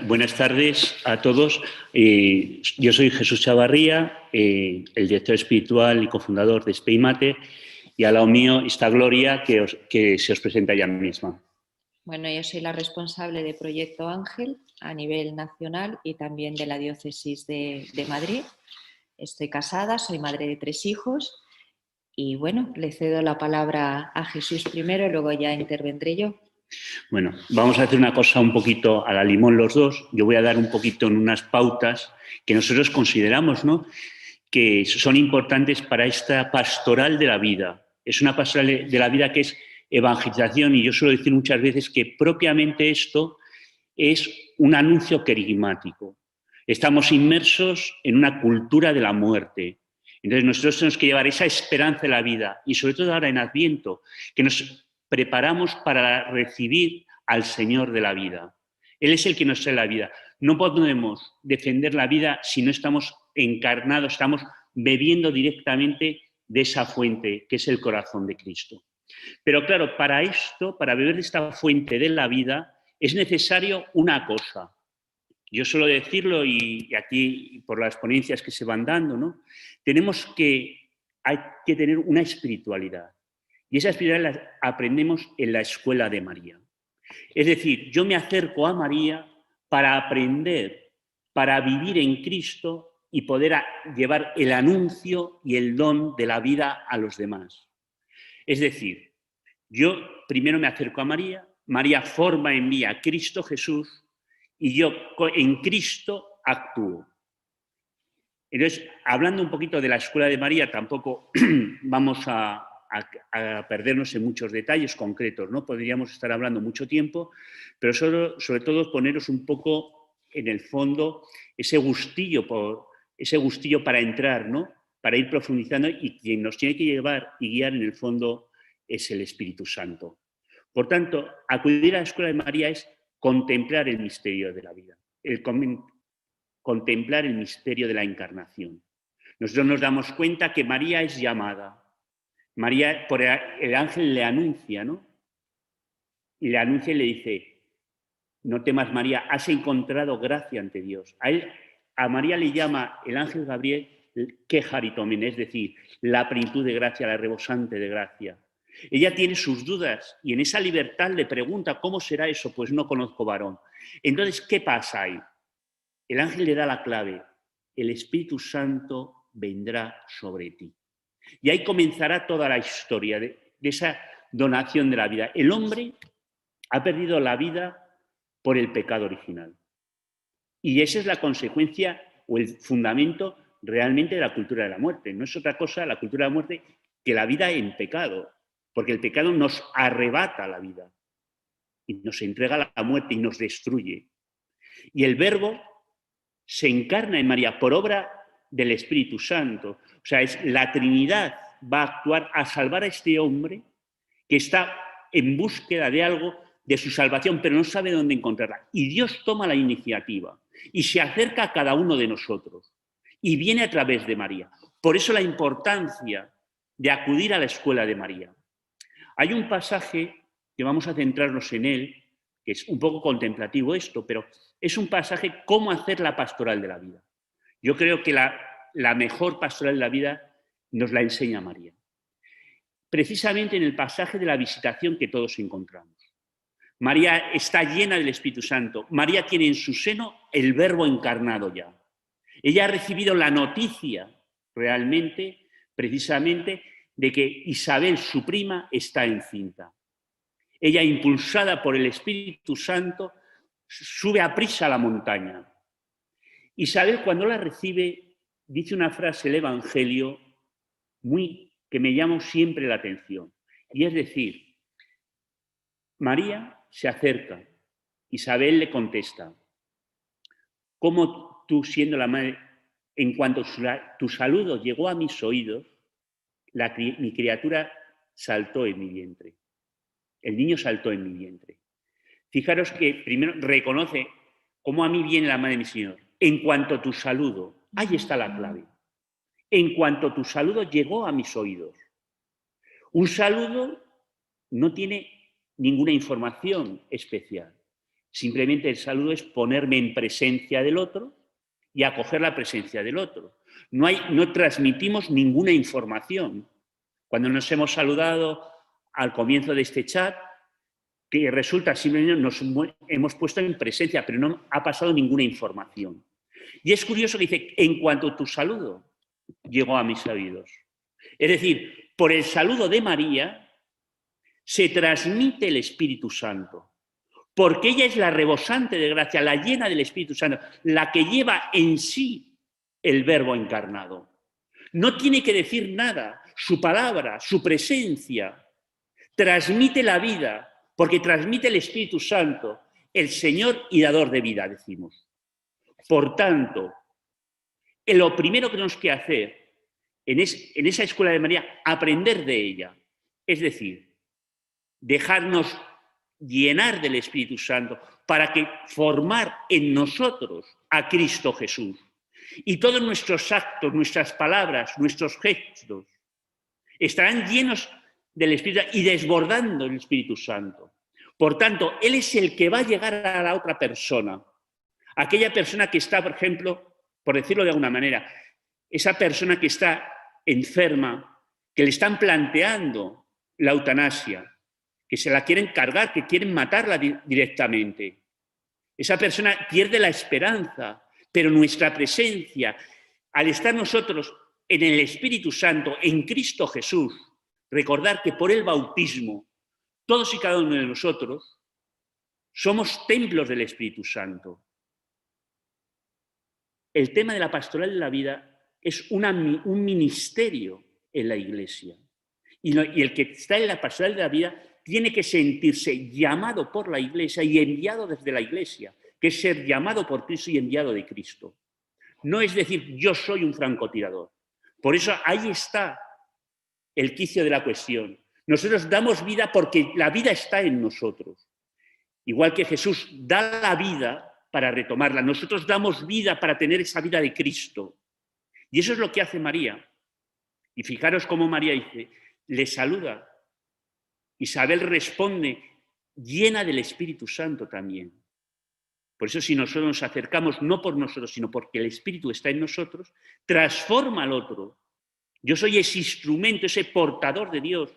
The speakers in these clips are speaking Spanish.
Buenas tardes a todos. Yo soy Jesús Chavarría, el director espiritual y cofundador de Speimate, y al lado mío está Gloria, que se os presenta ella misma. Bueno, yo soy la responsable de Proyecto Ángel a nivel nacional y también de la Diócesis de Madrid. Estoy casada, soy madre de 3 hijos y bueno, le cedo la palabra a Jesús primero y luego ya intervendré yo. Bueno, vamos a hacer una cosa un poquito a la limón los dos. Yo voy a dar un poquito en unas pautas que nosotros consideramos, ¿no?, que son importantes para esta pastoral de la vida. Es una pastoral de la vida que es evangelización, y yo suelo decir muchas veces que propiamente esto es un anuncio querigmático. Estamos inmersos en una cultura de la muerte. Entonces nosotros tenemos que llevar esa esperanza de la vida, y sobre todo ahora en Adviento, que nos preparamos para recibir al Señor de la vida. Él es el que nos trae la vida. No podemos defender la vida si no estamos encarnados, estamos bebiendo directamente de esa fuente que es el corazón de Cristo. Pero claro, para esto, para beber de esta fuente de la vida, es necesario una cosa. Yo suelo decirlo, y aquí por las ponencias que se van dando, ¿no?, hay que tener una espiritualidad. Y esa espiritualidad la aprendemos en la escuela de María. Es decir, yo me acerco a María para aprender, para vivir en Cristo y poder llevar el anuncio y el don de la vida a los demás. Es decir, yo primero me acerco a María, María forma en mí a Cristo Jesús y yo en Cristo actúo. Entonces, hablando un poquito de la escuela de María, tampoco vamos a perdernos en muchos detalles concretos, ¿no? Podríamos estar hablando mucho tiempo, pero sobre todo poneros un poco en el fondo ese gustillo para entrar, ¿no?, para ir profundizando, y quien nos tiene que llevar y guiar en el fondo es el Espíritu Santo. Por tanto, acudir a la escuela de María es contemplar el misterio de la vida, contemplar el misterio de la encarnación. Nosotros nos damos cuenta que María es llamada. María, por el ángel le anuncia, ¿no? Y le anuncia y le dice: no temas, María, has encontrado gracia ante Dios. A María le llama el ángel Gabriel Kejaritomen, es decir, la plenitud de gracia, la rebosante de gracia. Ella tiene sus dudas y en esa libertad le pregunta: ¿cómo será eso? Pues no conozco varón. Entonces, ¿qué pasa ahí? El ángel le da la clave: el Espíritu Santo vendrá sobre ti. Y ahí comenzará toda la historia de esa donación de la vida. El hombre ha perdido la vida por el pecado original. Y esa es la consecuencia o el fundamento realmente de la cultura de la muerte. No es otra cosa la cultura de la muerte que la vida en pecado, porque el pecado nos arrebata la vida y nos entrega la muerte y nos destruye. Y el Verbo se encarna en María por obra del Espíritu Santo. O sea, es la Trinidad va a actuar a salvar a este hombre que está en búsqueda de algo, de su salvación, pero no sabe dónde encontrarla. Y Dios toma la iniciativa y se acerca a cada uno de nosotros y viene a través de María. Por eso la importancia de acudir a la escuela de María. Hay un pasaje que vamos a centrarnos en él, que es un poco contemplativo esto, pero es un pasaje cómo hacer la pastoral de la vida. Yo creo que la mejor pastoral de la vida nos la enseña María. Precisamente en el pasaje de la visitación que todos encontramos. María está llena del Espíritu Santo. María tiene en su seno el Verbo encarnado ya. Ella ha recibido la noticia realmente, precisamente, de que Isabel, su prima, está encinta. Ella, impulsada por el Espíritu Santo, sube aprisa a la montaña. Isabel, cuando la recibe, dice una frase, el Evangelio, que me llama siempre la atención. Y es decir, María se acerca, Isabel le contesta: ¿cómo tú, siendo la madre, en cuanto tu saludo llegó a mis oídos, mi criatura saltó en mi vientre? El niño saltó en mi vientre. Fijaros que primero reconoce cómo a mí viene la madre de mi Señor. En cuanto tu saludo, ahí está la clave. En cuanto tu saludo llegó a mis oídos. Un saludo no tiene ninguna información especial. Simplemente el saludo es ponerme en presencia del otro y acoger la presencia del otro. No transmitimos ninguna información. Cuando nos hemos saludado al comienzo de este chat, que resulta simplemente nos hemos puesto en presencia, pero no ha pasado ninguna información. Y es curioso que dice, en cuanto tu saludo llegó a mis oídos. Es decir, por el saludo de María se transmite el Espíritu Santo, porque ella es la rebosante de gracia, la llena del Espíritu Santo, la que lleva en sí el Verbo encarnado. No tiene que decir nada, su palabra, su presencia, transmite la vida, porque transmite el Espíritu Santo, el Señor y dador de vida, decimos. Por tanto, lo primero que tenemos que hacer en esa escuela de María, aprender de ella, es decir, dejarnos llenar del Espíritu Santo para que formar en nosotros a Cristo Jesús. Y todos nuestros actos, nuestras palabras, nuestros gestos estarán llenos del Espíritu y desbordando el Espíritu Santo. Por tanto, Él es el que va a llegar a la otra persona. Aquella persona que está, por ejemplo, por decirlo de alguna manera, esa persona que está enferma, que le están planteando la eutanasia, que se la quieren cargar, que quieren matarla directamente. Esa persona pierde la esperanza, pero nuestra presencia, al estar nosotros en el Espíritu Santo, en Cristo Jesús, recordar que por el bautismo, todos y cada uno de nosotros somos templos del Espíritu Santo. El tema de la pastoral de la vida es un ministerio en la Iglesia. Y el que está en la pastoral de la vida tiene que sentirse llamado por la Iglesia y enviado desde la Iglesia, que es ser llamado por Cristo y enviado de Cristo. No es decir, yo soy un francotirador. Por eso ahí está el quicio de la cuestión. Nosotros damos vida porque la vida está en nosotros. Igual que Jesús da la vida para retomarla. Nosotros damos vida para tener esa vida de Cristo. Y eso es lo que hace María. Y fijaros cómo María dice, le saluda. Isabel responde, llena del Espíritu Santo también. Por eso si nosotros nos acercamos, no por nosotros, sino porque el Espíritu está en nosotros, transforma al otro. Yo soy ese instrumento, ese portador de Dios,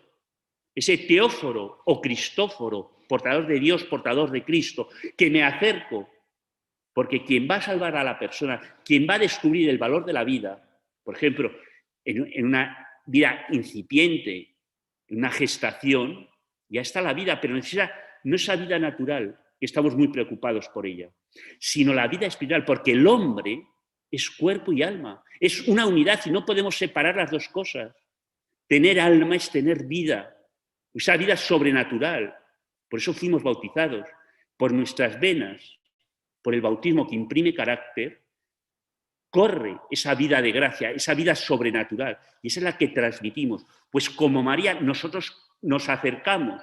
ese teóforo o cristóforo, portador de Dios, portador de Cristo, que me acerco. Porque quien va a salvar a la persona, quien va a descubrir el valor de la vida, por ejemplo, en una vida incipiente, en una gestación, ya está la vida, pero no esa vida natural, que estamos muy preocupados por ella, sino la vida espiritual, porque el hombre es cuerpo y alma, es una unidad y no podemos separar las dos cosas. Tener alma es tener vida, esa vida sobrenatural. Por eso fuimos bautizados, por nuestras venas, por el bautismo que imprime carácter, corre esa vida de gracia, esa vida sobrenatural, y esa es la que transmitimos. Pues como María, nosotros nos acercamos,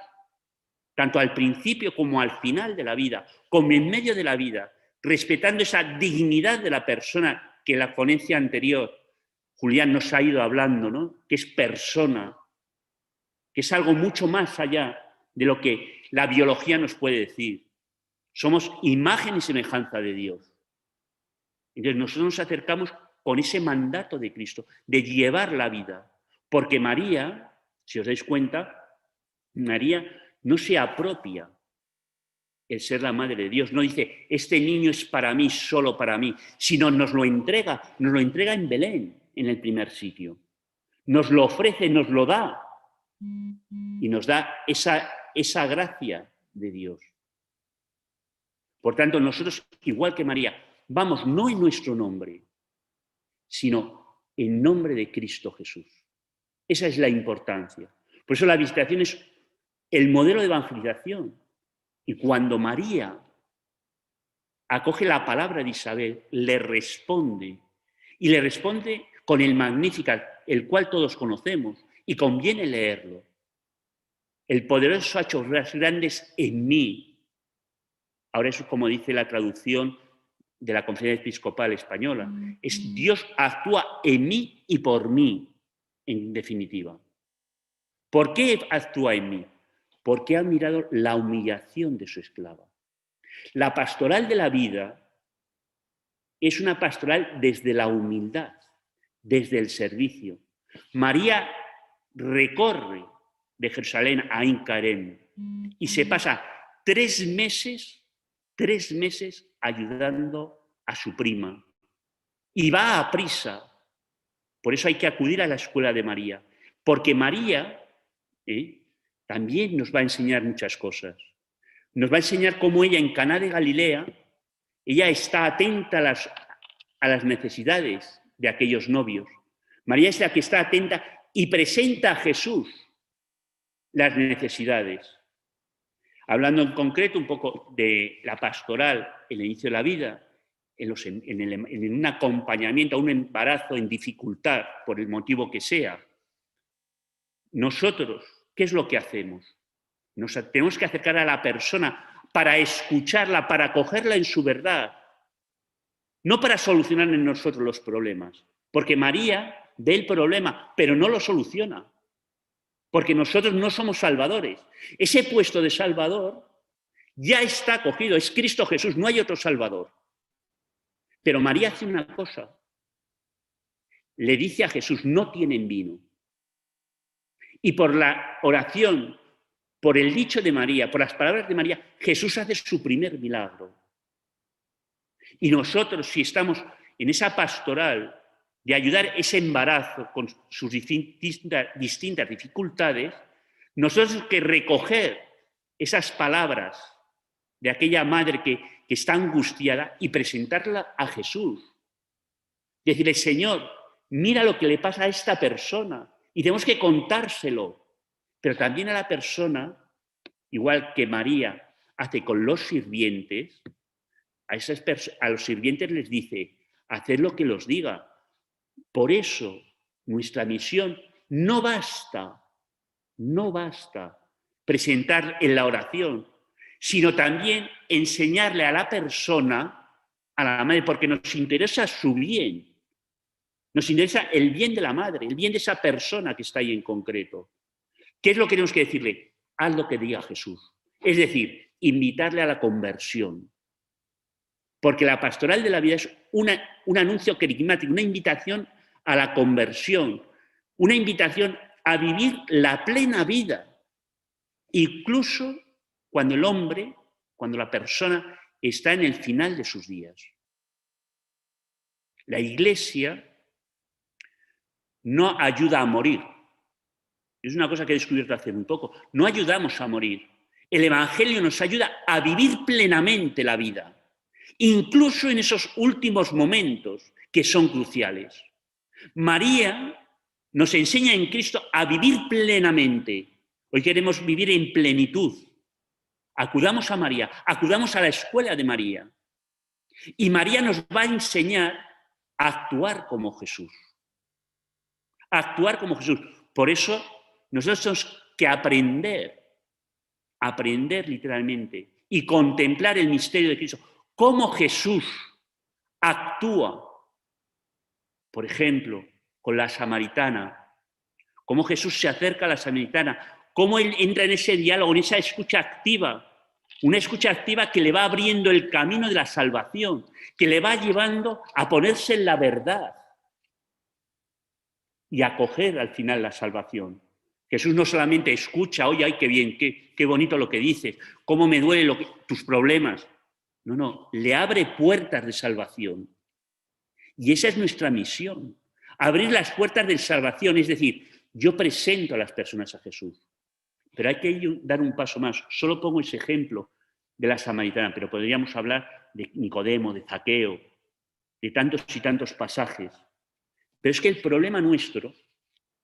tanto al principio como al final de la vida, como en medio de la vida, respetando esa dignidad de la persona que en la ponencia anterior Julián nos ha ido hablando, ¿no? Que es persona, que es algo mucho más allá de lo que la biología nos puede decir. Somos imagen y semejanza de Dios. Entonces nosotros nos acercamos con ese mandato de Cristo, de llevar la vida. Porque María, si os dais cuenta, María no se apropia el ser la madre de Dios. No dice, este niño es para mí, solo para mí, sino nos lo entrega en Belén, en el primer sitio. Nos lo ofrece, nos lo da. Y nos da esa gracia de Dios. Por tanto, nosotros, igual que María, vamos no en nuestro nombre, sino en nombre de Cristo Jesús. Esa es la importancia. Por eso la visitación es el modelo de evangelización. Y cuando María acoge la palabra de Isabel, le responde. Y le responde con el Magnificat, el cual todos conocemos, y conviene leerlo. El poderoso ha hecho obras grandes en mí. Ahora eso es como dice la traducción de la Conferencia Episcopal Española. Es Dios actúa en mí y por mí, en definitiva. ¿Por qué actúa en mí? Porque ha mirado la humillación de su esclava. La pastoral de la vida es una pastoral desde la humildad, desde el servicio. María recorre de Jerusalén a Ain Karem y se pasa 3 meses ayudando a su prima. Y va a prisa. Por eso hay que acudir a la escuela de María. Porque María también nos va a enseñar muchas cosas. Nos va a enseñar cómo ella en Caná de Galilea, ella está atenta a las necesidades de aquellos novios. María es la que está atenta y presenta a Jesús las necesidades. Hablando en concreto un poco de la pastoral en el inicio de la vida, en un acompañamiento a un embarazo en dificultad, por el motivo que sea, nosotros, ¿qué es lo que hacemos? Nos tenemos que acercar a la persona para escucharla, para acogerla en su verdad, no para solucionar en nosotros los problemas, porque María ve el problema, pero no lo soluciona, porque nosotros no somos salvadores. Ese puesto de salvador ya está cogido, es Cristo Jesús, no hay otro salvador. Pero María hace una cosa, le dice a Jesús, no tienen vino. Y por la oración, por el dicho de María, por las palabras de María, Jesús hace su primer milagro. Y nosotros, si estamos en esa pastoral de ayudar ese embarazo con sus distintas dificultades, nosotros tenemos que recoger esas palabras de aquella madre que está angustiada y presentarla a Jesús. Decirle, Señor, mira lo que le pasa a esta persona y tenemos que contárselo. Pero también a la persona, igual que María hace con los sirvientes, a los sirvientes les dice, haced lo que los diga. Por eso nuestra misión no basta presentar en la oración, sino también enseñarle a la persona, a la madre, porque nos interesa su bien, nos interesa el bien de la madre, el bien de esa persona que está ahí en concreto. ¿Qué es lo que tenemos que decirle? Haz lo que diga Jesús. Es decir, invitarle a la conversión. Porque la pastoral de la vida es un anuncio querigmático, una invitación a la conversión, una invitación a vivir la plena vida, incluso cuando el hombre, cuando la persona está en el final de sus días. La Iglesia no ayuda a morir. Es una cosa que he descubierto hace muy poco. No ayudamos a morir. El Evangelio nos ayuda a vivir plenamente la vida, incluso en esos últimos momentos que son cruciales. María nos enseña en Cristo a vivir plenamente. Hoy queremos vivir en plenitud. Acudamos a María, acudamos a la escuela de María. Y María nos va a enseñar a actuar como Jesús. A actuar como Jesús. Por eso nosotros tenemos que aprender literalmente y contemplar el misterio de Cristo. Cómo Jesús actúa, por ejemplo, con la samaritana, cómo Jesús se acerca a la samaritana, cómo él entra en ese diálogo, en esa escucha activa, una escucha activa que le va abriendo el camino de la salvación, que le va llevando a ponerse en la verdad y a acoger al final la salvación. Jesús no solamente escucha, oye, ay, qué bien, qué bonito lo que dices, cómo me duele tus problemas. No, le abre puertas de salvación. Y esa es nuestra misión, abrir las puertas de salvación, es decir, yo presento a las personas a Jesús. Pero hay que dar un paso más. Solo pongo ese ejemplo de la samaritana, pero podríamos hablar de Nicodemo, de Zaqueo, de tantos y tantos pasajes. Pero es que el problema nuestro,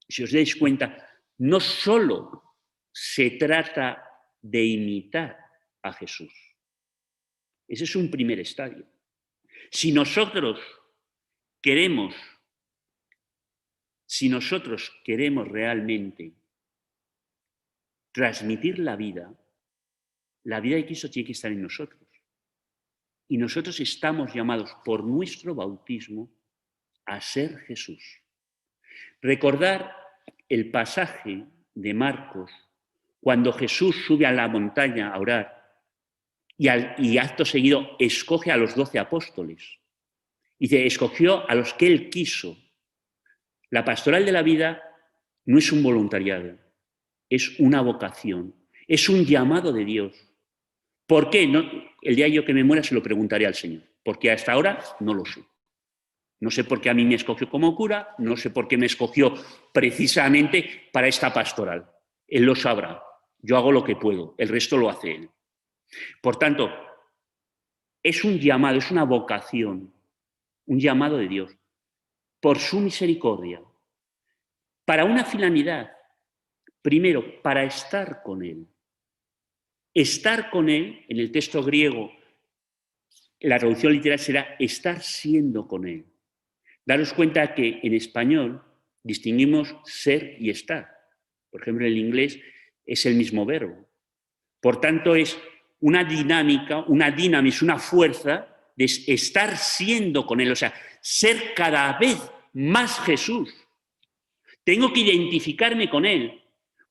si os dais cuenta, no solo se trata de imitar a Jesús. Ese es un primer estadio. Si nosotros queremos realmente transmitir la vida de Cristo tiene que estar en nosotros. Y nosotros estamos llamados por nuestro bautismo a ser Jesús. Recordar el pasaje de Marcos, cuando Jesús sube a la montaña a orar y acto seguido escoge a los 12 apóstoles. Dice, escogió a los que él quiso. La pastoral de la vida no es un voluntariado, es una vocación, es un llamado de Dios. ¿Por qué? No, el día yo que me muera se lo preguntaré al Señor, porque hasta ahora no lo sé. No sé por qué a mí me escogió como cura, no sé por qué me escogió precisamente para esta pastoral. Él lo sabrá. Yo hago lo que puedo, el resto lo hace él. Por tanto, es un llamado, es una vocación, un llamado de Dios, por su misericordia, para una finalidad. Primero, para estar con Él. Estar con Él, en el texto griego, la traducción literal será estar siendo con Él. Daros cuenta que en español distinguimos ser y estar. Por ejemplo, en el inglés es el mismo verbo. Por tanto, es una dinámica, una dinamis, una fuerza de estar siendo con Él, o sea, ser cada vez más Jesús. Tengo que identificarme con Él,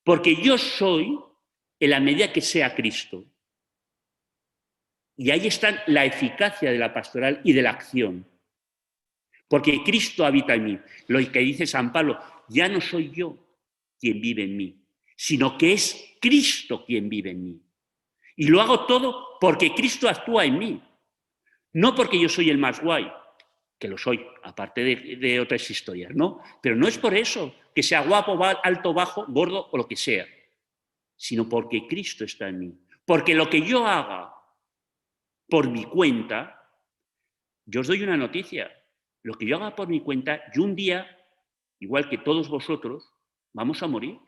porque yo soy en la medida que sea Cristo. Y ahí está la eficacia de la pastoral y de la acción. Porque Cristo habita en mí. Lo que dice San Pablo, ya no soy yo quien vive en mí, sino que es Cristo quien vive en mí. Y lo hago todo porque Cristo actúa en mí. No porque yo soy el más guay, que lo soy, aparte de otras historias, ¿no? Pero no es por eso, que sea guapo, alto, bajo, gordo o lo que sea, sino porque Cristo está en mí. Porque lo que yo haga por mi cuenta, yo os doy una noticia, lo que yo haga por mi cuenta, yo un día, igual que todos vosotros, vamos a morir.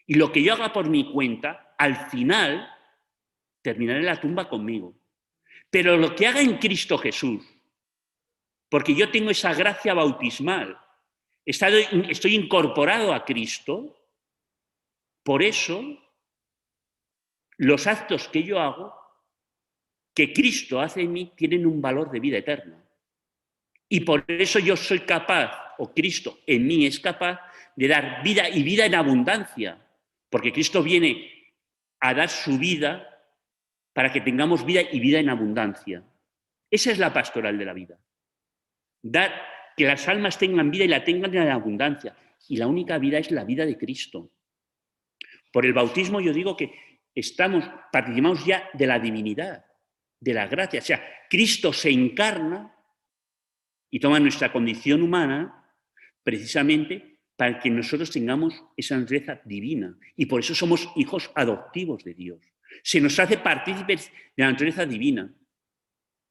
Y lo que yo haga por mi cuenta, al final, terminaré en la tumba conmigo. Pero lo que haga en Cristo Jesús, porque yo tengo esa gracia bautismal, estoy incorporado a Cristo, por eso los actos que yo hago, que Cristo hace en mí, tienen un valor de vida eterna. Y por eso yo soy capaz, o Cristo en mí es capaz, de dar vida y vida en abundancia, porque Cristo viene a dar su vida para que tengamos vida y vida en abundancia. Esa es la pastoral de la vida. Dar que las almas tengan vida y la tengan en abundancia. Y la única vida es la vida de Cristo. Por el bautismo yo digo que participamos ya de la divinidad, de la gracia. O sea, Cristo se encarna y toma nuestra condición humana precisamente para que nosotros tengamos esa naturaleza divina. Y por eso somos hijos adoptivos de Dios. Se nos hace partícipes de la naturaleza divina.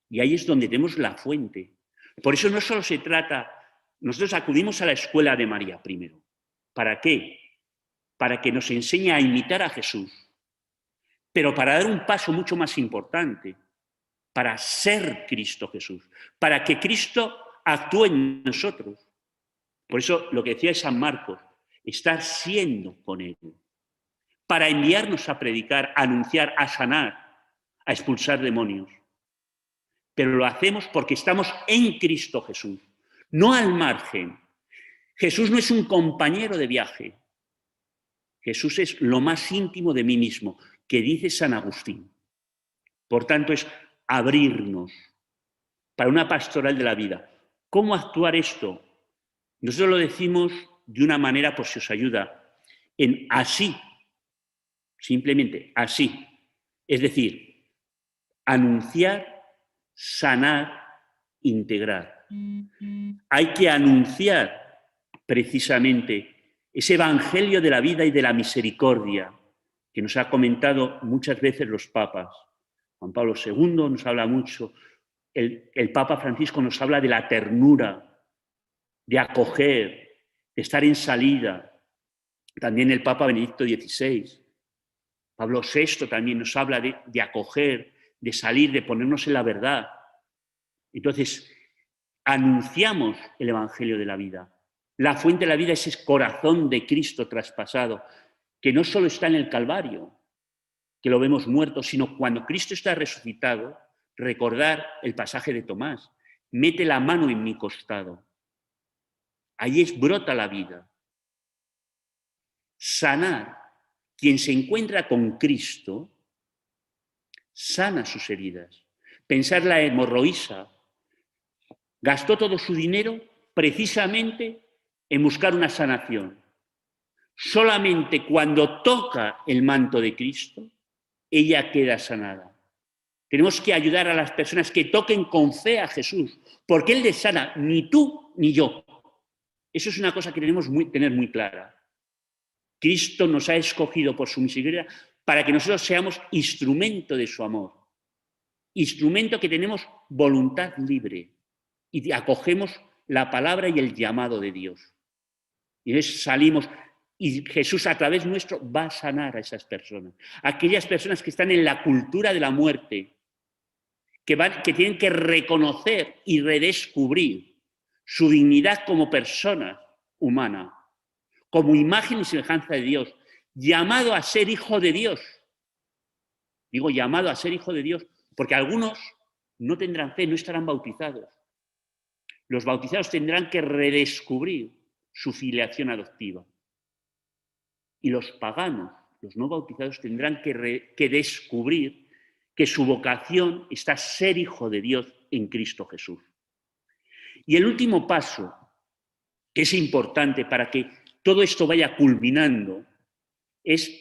Y ahí es donde tenemos la fuente. Por eso no solo se trata, nosotros acudimos a la escuela de María primero. ¿Para qué? Para que nos enseñe a imitar a Jesús. Pero para dar un paso mucho más importante, para ser Cristo Jesús, para que Cristo actúe en nosotros. Por eso lo que decía San Marcos, estar siendo con Él, para enviarnos a predicar, a anunciar, a sanar, a expulsar demonios. Pero lo hacemos porque estamos en Cristo Jesús, no al margen. Jesús no es un compañero de viaje. Jesús es lo más íntimo de mí mismo, que dice San Agustín. Por tanto, es abrirnos para una pastoral de la vida. ¿Cómo actuar esto? Nosotros lo decimos de una manera, por si os ayuda, en así, simplemente así. Es decir, anunciar, sanar, integrar. Hay que anunciar precisamente ese evangelio de la vida y de la misericordia que nos ha comentado muchas veces los papas. Juan Pablo II nos habla mucho, el Papa Francisco nos habla de la ternura, de acoger, de estar en salida. También el Papa Benedicto XVI. Pablo VI también nos habla de acoger, de salir, de ponernos en la verdad. Entonces, anunciamos el evangelio de la vida. La fuente de la vida es ese corazón de Cristo traspasado, que no solo está en el Calvario, que lo vemos muerto, sino cuando Cristo está resucitado, recordar el pasaje de Tomás, mete la mano en mi costado. Ahí brota la vida. Sanar, quien se encuentra con Cristo, sana sus heridas. Pensar la hemorroísa. Gastó todo su dinero precisamente en buscar una sanación. Solamente cuando toca el manto de Cristo, ella queda sanada. Tenemos que ayudar a las personas que toquen con fe a Jesús, porque Él les sana, ni tú ni yo. Eso es una cosa que tenemos que tener muy clara. Cristo nos ha escogido por su misericordia para que nosotros seamos instrumento de su amor. Instrumento que tenemos voluntad libre y acogemos la palabra y el llamado de Dios. Y entonces salimos y Jesús a través nuestro va a sanar a esas personas. Aquellas personas que están en la cultura de la muerte, que tienen que reconocer y redescubrir su dignidad como persona humana, como imagen y semejanza de Dios, llamado a ser hijo de Dios. Digo llamado a ser hijo de Dios, porque algunos no tendrán fe, no estarán bautizados. Los bautizados tendrán que redescubrir su filiación adoptiva. Y los paganos, los no bautizados, tendrán que descubrir que su vocación está a ser hijo de Dios en Cristo Jesús. Y el último paso, que es importante para que todo esto vaya culminando, es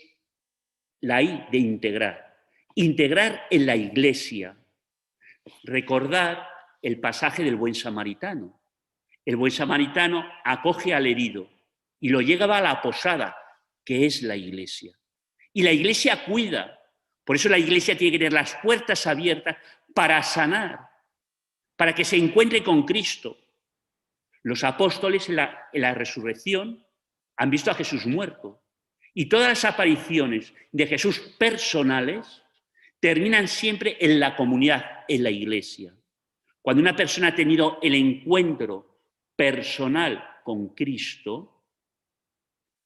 la I de integrar. Integrar en la Iglesia. Recordar el pasaje del buen samaritano. El buen samaritano acoge al herido y lo lleva a la posada, que es la Iglesia. Y la Iglesia cuida. Por eso la Iglesia tiene que tener las puertas abiertas para sanar, para que se encuentre con Cristo. Los apóstoles en la resurrección han visto a Jesús muerto. Y todas las apariciones de Jesús personales terminan siempre en la comunidad, en la Iglesia. Cuando una persona ha tenido el encuentro personal con Cristo,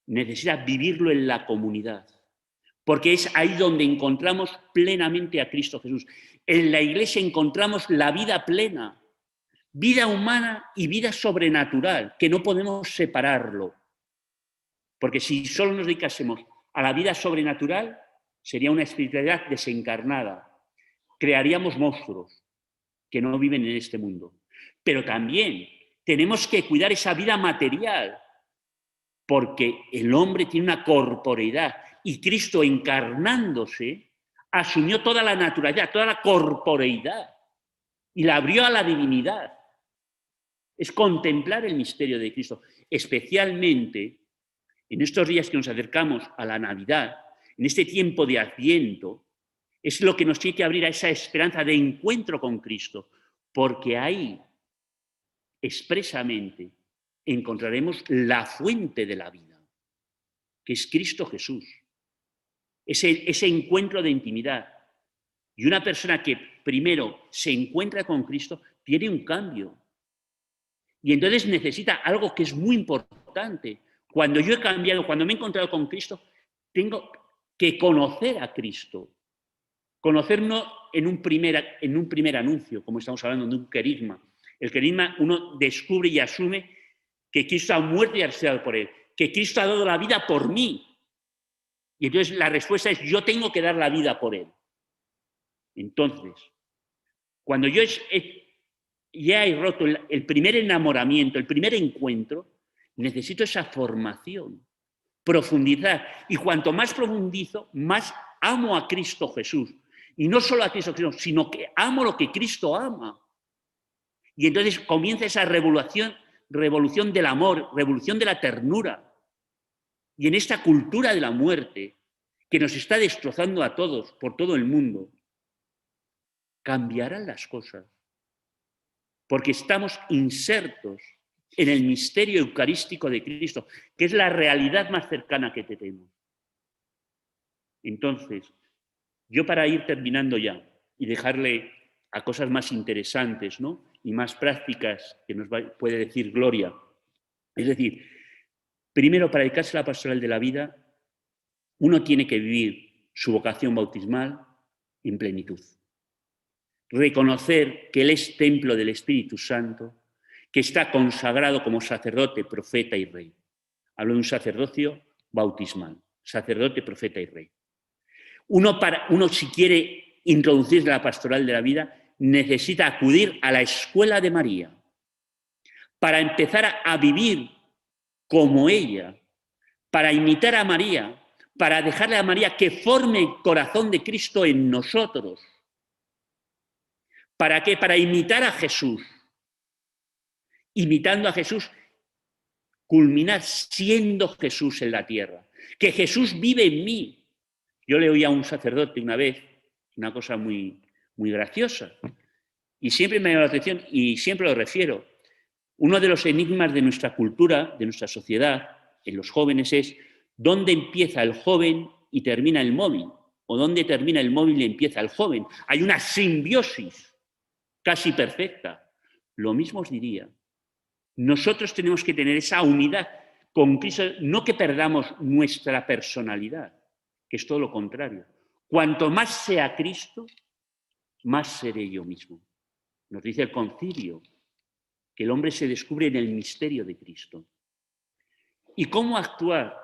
necesita vivirlo en la comunidad, porque es ahí donde encontramos plenamente a Cristo Jesús. En la Iglesia encontramos la vida plena, vida humana y vida sobrenatural, que no podemos separarlo. Porque si solo nos dedicásemos a la vida sobrenatural, sería una espiritualidad desencarnada. Crearíamos monstruos que no viven en este mundo. Pero también tenemos que cuidar esa vida material, porque el hombre tiene una corporeidad y Cristo encarnándose asumió toda la naturalidad, toda la corporeidad y la abrió a la divinidad. Es contemplar el misterio de Cristo, especialmente en estos días que nos acercamos a la Navidad, en este tiempo de Adviento, es lo que nos tiene que abrir a esa esperanza de encuentro con Cristo, porque ahí expresamente encontraremos la fuente de la vida, que es Cristo Jesús. Ese encuentro de intimidad. Y una persona que primero se encuentra con Cristo tiene un cambio. Y entonces necesita algo que es muy importante. Cuando yo he cambiado, cuando me he encontrado con Cristo, tengo que conocer a Cristo. Conocer no en un primer anuncio, como estamos hablando de un querigma. El querigma uno descubre y asume que Cristo ha muerto y ha resucitado por él, que Cristo ha dado la vida por mí. Y entonces la respuesta es, yo tengo que dar la vida por él. Entonces, cuando yo ya he roto el primer enamoramiento, el primer encuentro, necesito esa formación, profundizar. Y cuanto más profundizo, más amo a Cristo Jesús. Y no solo a Cristo Jesús, sino que amo lo que Cristo ama. Y entonces comienza esa revolución del amor, revolución de la ternura. Y en esta cultura de la muerte, que nos está destrozando a todos por todo el mundo, cambiarán las cosas. Porque estamos insertos en el misterio eucarístico de Cristo, que es la realidad más cercana que tenemos. Entonces, yo para ir terminando ya y dejarle a cosas más interesantes, ¿no?, y más prácticas que nos puede decir Gloria, es decir, primero, para dedicarse a la pastoral de la vida, uno tiene que vivir su vocación bautismal en plenitud. Reconocer que Él es templo del Espíritu Santo, que está consagrado como sacerdote, profeta y rey. Hablo de un sacerdocio bautismal, sacerdote, profeta y rey. Uno si quiere introducirse en la pastoral de la vida, necesita acudir a la escuela de María para empezar a vivir como ella, para imitar a María, para dejarle a María que forme el corazón de Cristo en nosotros. ¿Para qué? Para imitar a Jesús. Imitando a Jesús, culminar siendo Jesús en la tierra. Que Jesús vive en mí. Yo le oí a un sacerdote una vez una cosa muy, muy graciosa. Y siempre me ha llamado la atención y siempre lo refiero. Uno de los enigmas de nuestra cultura, de nuestra sociedad, en los jóvenes es dónde empieza el joven y termina el móvil, o dónde termina el móvil y empieza el joven. Hay una simbiosis casi perfecta. Lo mismo os diría. Nosotros tenemos que tener esa unidad con Cristo, no que perdamos nuestra personalidad, que es todo lo contrario. Cuanto más sea Cristo, más seré yo mismo. Nos dice el concilio que el hombre se descubre en el misterio de Cristo. ¿Y cómo actuar?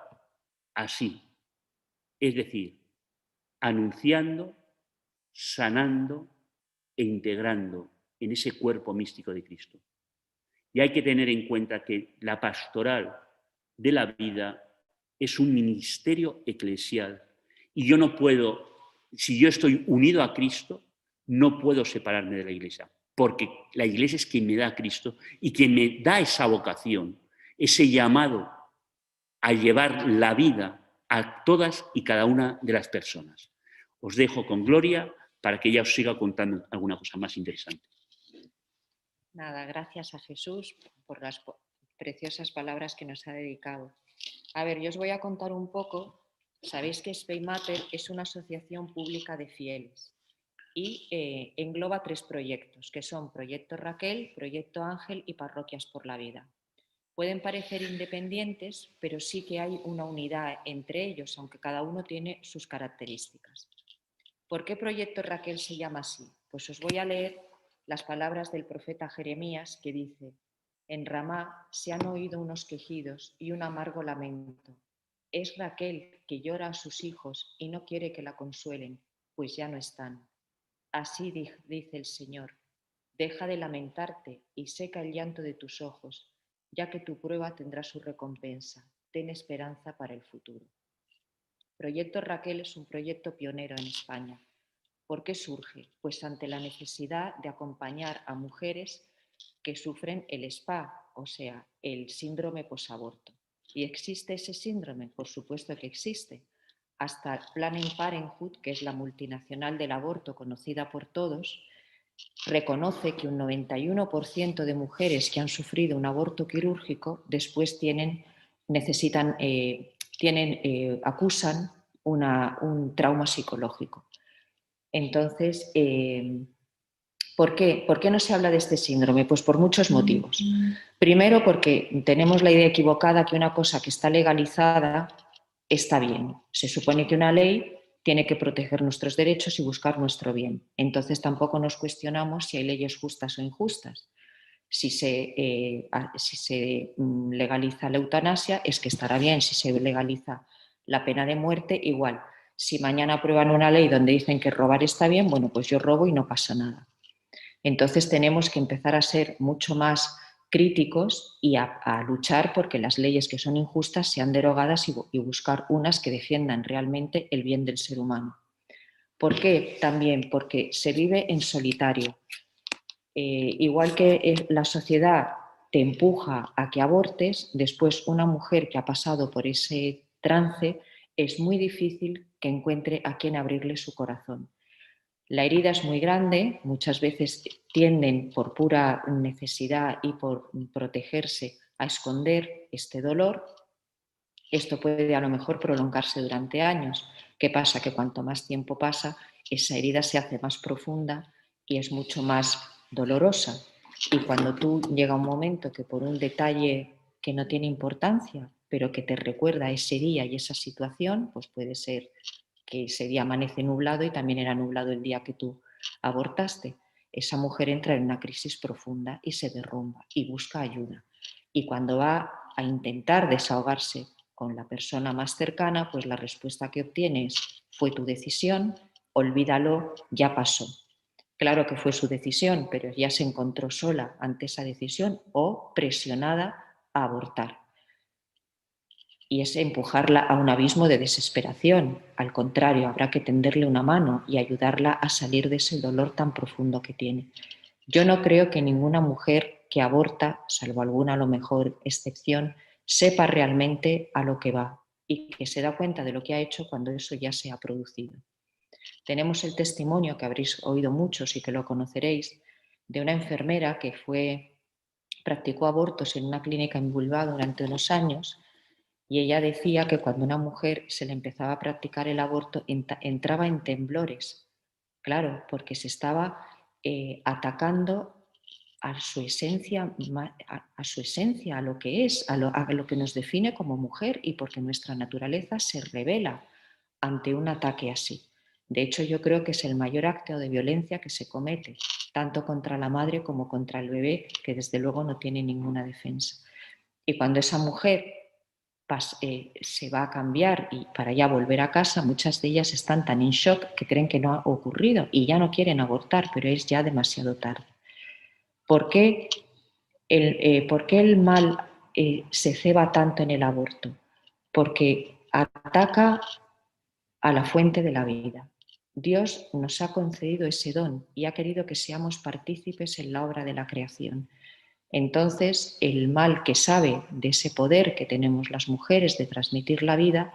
Así. Es decir, anunciando, sanando e integrando en ese cuerpo místico de Cristo. Y hay que tener en cuenta que la pastoral de la vida es un ministerio eclesial. Y yo no puedo, si yo estoy unido a Cristo, no puedo separarme de la Iglesia, porque la Iglesia es quien me da a Cristo y quien me da esa vocación, ese llamado a llevar la vida a todas y cada una de las personas. Os dejo con Gloria para que ella os siga contando alguna cosa más interesante. Nada, gracias a Jesús por las preciosas palabras que nos ha dedicado. A ver, yo os voy a contar un poco. Sabéis que Speimater es una asociación pública de fieles y engloba 3 proyectos, que son Proyecto Raquel, Proyecto Ángel y Parroquias por la Vida. Pueden parecer independientes, pero sí que hay una unidad entre ellos, aunque cada uno tiene sus características. ¿Por qué Proyecto Raquel se llama así? Pues os voy a leer las palabras del profeta Jeremías, que dice: en Ramá se han oído unos quejidos y un amargo lamento. Es Raquel que llora a sus hijos y no quiere que la consuelen, pues ya no están. Así dice el Señor: deja de lamentarte y seca el llanto de tus ojos, ya que tu prueba tendrá su recompensa. Ten esperanza para el futuro. Proyecto Raquel es un proyecto pionero en España. ¿Por qué surge? Pues ante la necesidad de acompañar a mujeres que sufren el SPA, o sea, el síndrome posaborto. ¿Y existe ese síndrome? Por supuesto que existe. Hasta Planned Parenthood, que es la multinacional del aborto conocida por todos, reconoce que un 91% de mujeres que han sufrido un aborto quirúrgico después acusan un trauma psicológico. Entonces, ¿por qué no se habla de este síndrome? Pues por muchos motivos. Primero, porque tenemos la idea equivocada que una cosa que está legalizada está bien. Se supone que una ley tiene que proteger nuestros derechos y buscar nuestro bien. Entonces tampoco nos cuestionamos si hay leyes justas o injustas. Si se legaliza la eutanasia, es que estará bien. Si se legaliza la pena de muerte, igual. Si mañana aprueban una ley donde dicen que robar está bien, bueno, pues yo robo y no pasa nada. Entonces tenemos que empezar a ser mucho más críticos y a luchar porque las leyes que son injustas sean derogadas y buscar unas que defiendan realmente el bien del ser humano. ¿Por qué? También porque se vive en solitario. Igual que la sociedad te empuja a que abortes, después una mujer que ha pasado por ese trance es muy difícil que encuentre a quien abrirle su corazón. La herida es muy grande, muchas veces tienden por pura necesidad y por protegerse a esconder este dolor. Esto puede a lo mejor prolongarse durante años. ¿Qué pasa? Que cuanto más tiempo pasa, esa herida se hace más profunda y es mucho más dolorosa. Y cuando tú llega un momento que por un detalle que no tiene importancia, pero que te recuerda ese día y esa situación, pues puede ser que ese día amanece nublado y también era nublado el día que tú abortaste. Esa mujer entra en una crisis profunda y se derrumba y busca ayuda. Y cuando va a intentar desahogarse con la persona más cercana, pues la respuesta que obtienes fue tu decisión, olvídalo, ya pasó. Claro que fue su decisión, pero ya se encontró sola ante esa decisión o presionada a abortar. Y es empujarla a un abismo de desesperación. Al contrario, habrá que tenderle una mano y ayudarla a salir de ese dolor tan profundo que tiene. Yo no creo que ninguna mujer que aborta, salvo alguna a lo mejor excepción, sepa realmente a lo que va y que se da cuenta de lo que ha hecho cuando eso ya se ha producido. Tenemos el testimonio que habréis oído muchos y que lo conoceréis de una enfermera que practicó abortos en una clínica en Bilbao durante unos años, y ella decía que cuando una mujer se le empezaba a practicar el aborto entraba en temblores. Claro, porque se estaba atacando a su esencia, a lo que es, a lo que nos define como mujer, y porque nuestra naturaleza se revela ante un ataque así. De hecho, yo creo que es el mayor acto de violencia que se comete, tanto contra la madre como contra el bebé, que desde luego no tiene ninguna defensa. Y cuando esa mujer se va a cambiar y para ya volver a casa, muchas de ellas están tan en shock que creen que no ha ocurrido y ya no quieren abortar, pero es ya demasiado tarde. ¿Por qué el mal se ceba tanto en el aborto? Porque ataca a la fuente de la vida. Dios nos ha concedido ese don y ha querido que seamos partícipes en la obra de la creación. Entonces, el mal que sabe de ese poder que tenemos las mujeres de transmitir la vida,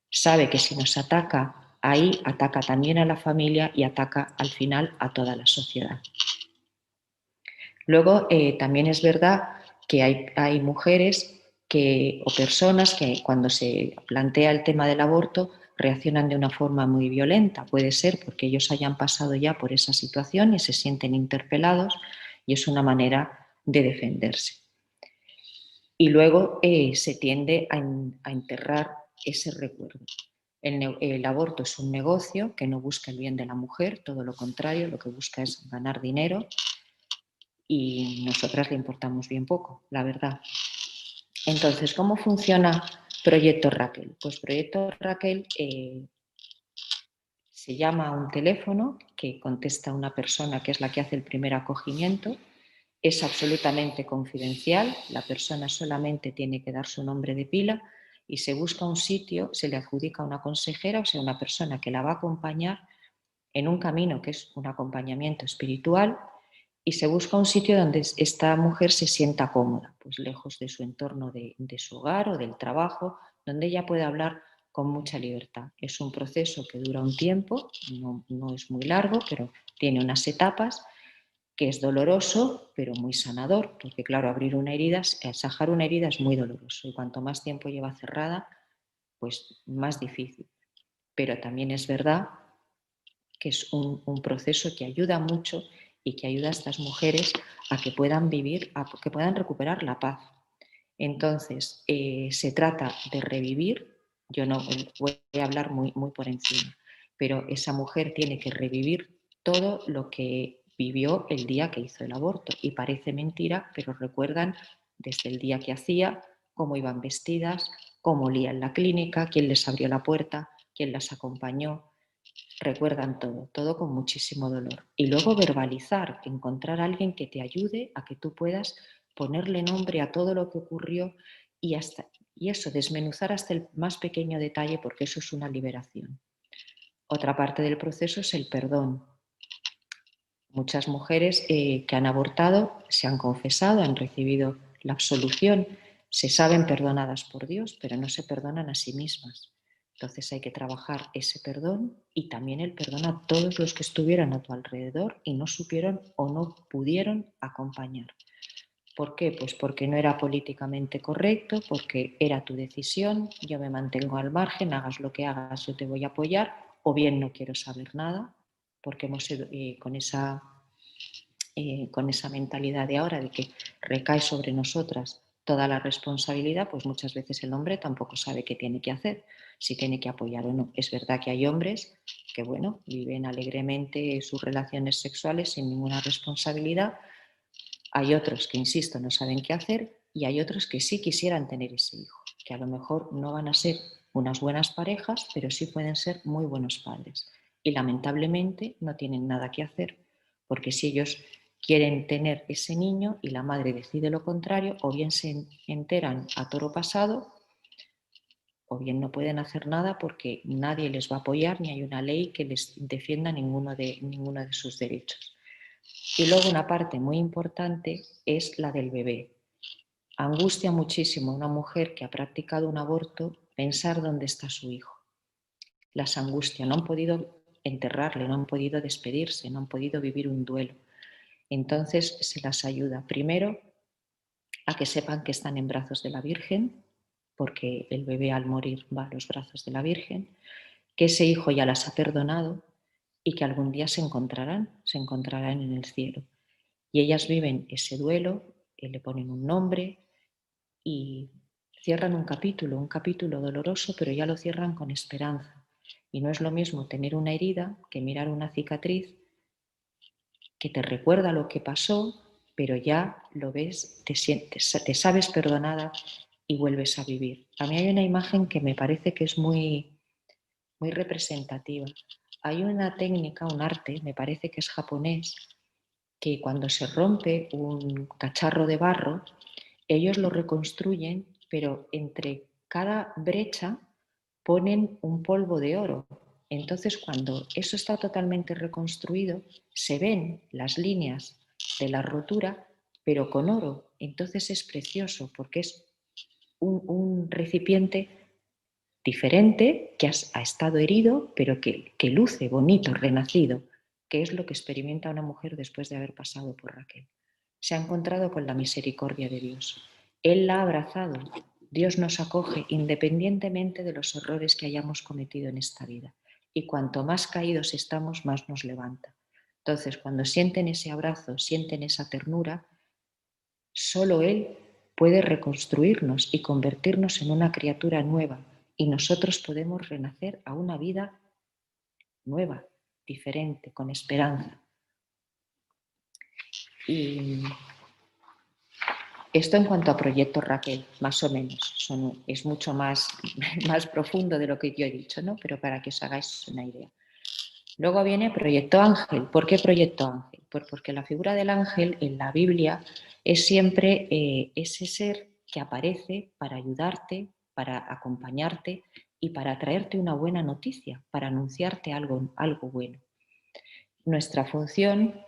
sabe que si nos ataca ahí, ataca también a la familia y ataca al final a toda la sociedad. Luego, también es verdad que hay mujeres o personas que cuando se plantea el tema del aborto reaccionan de una forma muy violenta. Puede ser porque ellos hayan pasado ya por esa situación y se sienten interpelados, y es una manera de defenderse. Y luego se tiende a enterrar ese recuerdo. El aborto es un negocio que no busca el bien de la mujer, todo lo contrario, lo que busca es ganar dinero, y nosotras le importamos bien poco, la verdad. Entonces, ¿cómo funciona Proyecto Raquel? Pues Proyecto Raquel se llama a un teléfono que contesta una persona que es la que hace el primer acogimiento. Es absolutamente confidencial, la persona solamente tiene que dar su nombre de pila y se busca un sitio, se le adjudica una consejera, o sea, una persona que la va a acompañar en un camino que es un acompañamiento espiritual, y se busca un sitio donde esta mujer se sienta cómoda, pues lejos de su entorno de su hogar o del trabajo, donde ella pueda hablar con mucha libertad. Es un proceso que dura un tiempo, no es muy largo, pero tiene unas etapas, que es doloroso, pero muy sanador, porque claro, abrir una herida, sajar una herida es muy doloroso, y cuanto más tiempo lleva cerrada, pues más difícil. Pero también es verdad que es un proceso que ayuda mucho y que ayuda a estas mujeres a que puedan vivir, a que puedan recuperar la paz. Entonces, se trata de revivir, yo no voy a hablar muy por encima, pero esa mujer tiene que revivir todo lo que vivió el día que hizo el aborto. Y parece mentira, pero recuerdan desde el día que hacía, cómo iban vestidas, cómo olía en la clínica, quién les abrió la puerta, quién las acompañó. Recuerdan todo con muchísimo dolor. Y luego verbalizar, encontrar a alguien que te ayude a que tú puedas ponerle nombre a todo lo que ocurrió, y eso, desmenuzar hasta el más pequeño detalle, porque eso es una liberación. Otra parte del proceso es el perdón. Muchas mujeres que han abortado se han confesado, han recibido la absolución, se saben perdonadas por Dios, pero no se perdonan a sí mismas. Entonces hay que trabajar ese perdón y también el perdón a todos los que estuvieron a tu alrededor y no supieron o no pudieron acompañar. ¿Por qué? Pues porque no era políticamente correcto, porque era tu decisión, yo me mantengo al margen, hagas lo que hagas, yo te voy a apoyar, o bien no quiero saber nada, porque hemos ido con esa mentalidad de ahora de que recae sobre nosotras toda la responsabilidad, pues muchas veces el hombre tampoco sabe qué tiene que hacer, si tiene que apoyar o no. Es verdad que hay hombres que, bueno, viven alegremente sus relaciones sexuales sin ninguna responsabilidad. Hay otros que, insisto, no saben qué hacer, y hay otros que sí quisieran tener ese hijo, que a lo mejor no van a ser unas buenas parejas, pero sí pueden ser muy buenos padres. Y lamentablemente no tienen nada que hacer, porque si ellos quieren tener ese niño y la madre decide lo contrario, o bien se enteran a toro pasado, o bien no pueden hacer nada porque nadie les va a apoyar ni hay una ley que les defienda ninguno de sus derechos. Y luego una parte muy importante es la del bebé. Angustia muchísimo a una mujer que ha practicado un aborto pensar dónde está su hijo. Las angustias, no han podido enterrarle, no han podido despedirse, no han podido vivir un duelo. Entonces se las ayuda primero a que sepan que están en brazos de la Virgen, porque el bebé al morir va a los brazos de la Virgen, que ese hijo ya las ha perdonado y que algún día se encontrarán en el cielo. Y ellas viven ese duelo, le ponen un nombre y cierran un capítulo doloroso, pero ya lo cierran con esperanza. Y no es lo mismo tener una herida que mirar una cicatriz que te recuerda lo que pasó, pero ya lo ves, te sabes perdonada y vuelves a vivir. A mí hay una imagen que me parece que es muy, muy representativa. Hay una técnica, un arte, me parece que es japonés, que cuando se rompe un cacharro de barro, ellos lo reconstruyen, pero entre cada brecha ponen un polvo de oro. Entonces, cuando eso está totalmente reconstruido, se ven las líneas de la rotura, pero con oro. Entonces es precioso porque es un recipiente diferente que ha estado herido, pero que luce bonito, renacido, que es lo que experimenta una mujer después de haber pasado por Raquel. Se ha encontrado con la misericordia de Dios. Él la ha abrazado. Dios nos acoge independientemente de los errores que hayamos cometido en esta vida. Y cuanto más caídos estamos, más nos levanta. Entonces, cuando sienten ese abrazo, sienten esa ternura, solo Él puede reconstruirnos y convertirnos en una criatura nueva. Y nosotros podemos renacer a una vida nueva, diferente, con esperanza. Y esto en cuanto a Proyecto Raquel, más o menos. Es mucho más, más profundo de lo que yo he dicho, ¿no? Pero para que os hagáis una idea. Luego viene Proyecto Ángel. ¿Por qué Proyecto Ángel? Pues porque la figura del ángel en la Biblia es siempre ese ser que aparece para ayudarte, para acompañarte y para traerte una buena noticia, para anunciarte algo bueno. Nuestra función,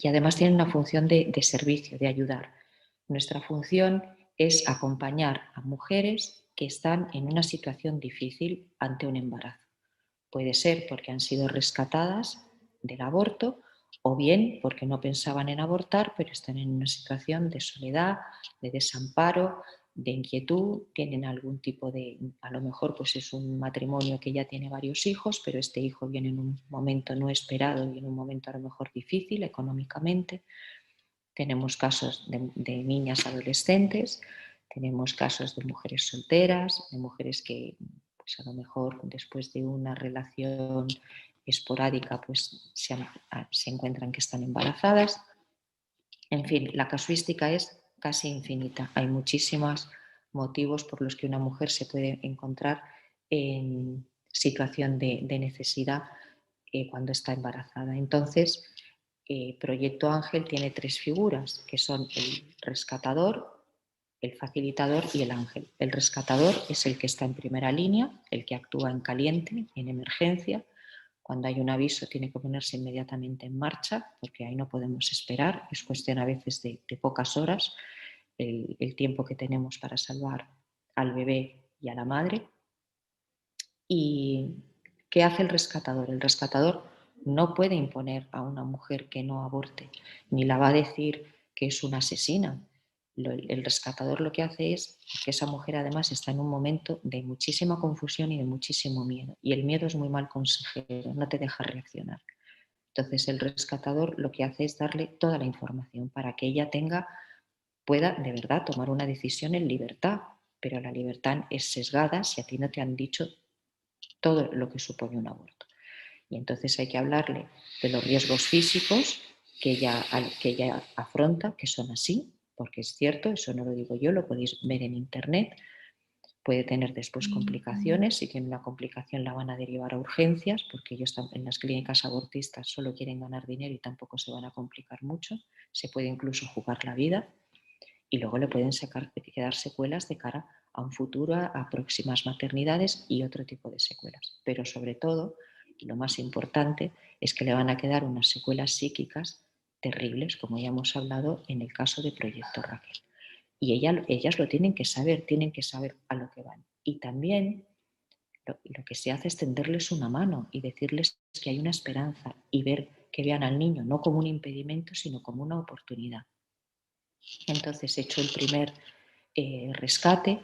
y además tiene una función de servicio, de ayudar. Nuestra función es acompañar a mujeres que están en una situación difícil ante un embarazo. Puede ser porque han sido rescatadas del aborto o bien porque no pensaban en abortar, pero están en una situación de soledad, de desamparo, de inquietud, tienen algún tipo de, a lo mejor pues es un matrimonio que ya tiene varios hijos, pero este hijo viene en un momento no esperado y en un momento a lo mejor difícil económicamente. Tenemos casos de niñas adolescentes, tenemos casos de mujeres solteras, de mujeres que pues a lo mejor después de una relación esporádica pues se encuentran que están embarazadas. En fin, la casuística es casi infinita. Hay muchísimos motivos por los que una mujer se puede encontrar en situación de necesidad cuando está embarazada. Entonces, Proyecto Ángel tiene 3 figuras, que son el rescatador, el facilitador y el ángel. El rescatador es el que está en primera línea, el que actúa en caliente, en emergencia. Cuando hay un aviso tiene que ponerse inmediatamente en marcha, porque ahí no podemos esperar. Es cuestión a veces de pocas horas el tiempo que tenemos para salvar al bebé y a la madre. ¿Y qué hace el rescatador? El rescatador no puede imponer a una mujer que no aborte, ni la va a decir que es una asesina. El rescatador lo que hace es que esa mujer además está en un momento de muchísima confusión y de muchísimo miedo. Y el miedo es muy mal consejero, no te deja reaccionar. Entonces el rescatador lo que hace es darle toda la información para que ella pueda de verdad tomar una decisión en libertad. Pero la libertad es sesgada si a ti no te han dicho todo lo que supone un aborto. Y entonces hay que hablarle de los riesgos físicos que ella afronta, que son así, porque es cierto, eso no lo digo yo, lo podéis ver en internet, Puede tener después complicaciones, si tiene una complicación la van a derivar a urgencias, porque ellos en las clínicas abortistas solo quieren ganar dinero y tampoco se van a complicar mucho, se puede incluso jugar la vida y luego le pueden quedar secuelas de cara a un futuro, a próximas maternidades y otro tipo de secuelas. Pero sobre todo, y lo más importante, es que le van a quedar unas secuelas psíquicas terribles, como ya hemos hablado en el caso de Proyecto Raquel. Y ellas lo tienen que saber a lo que van. Y también lo que se hace es tenderles una mano y decirles que hay una esperanza y que vean al niño no como un impedimento, sino como una oportunidad. Entonces, hecho el primer rescate,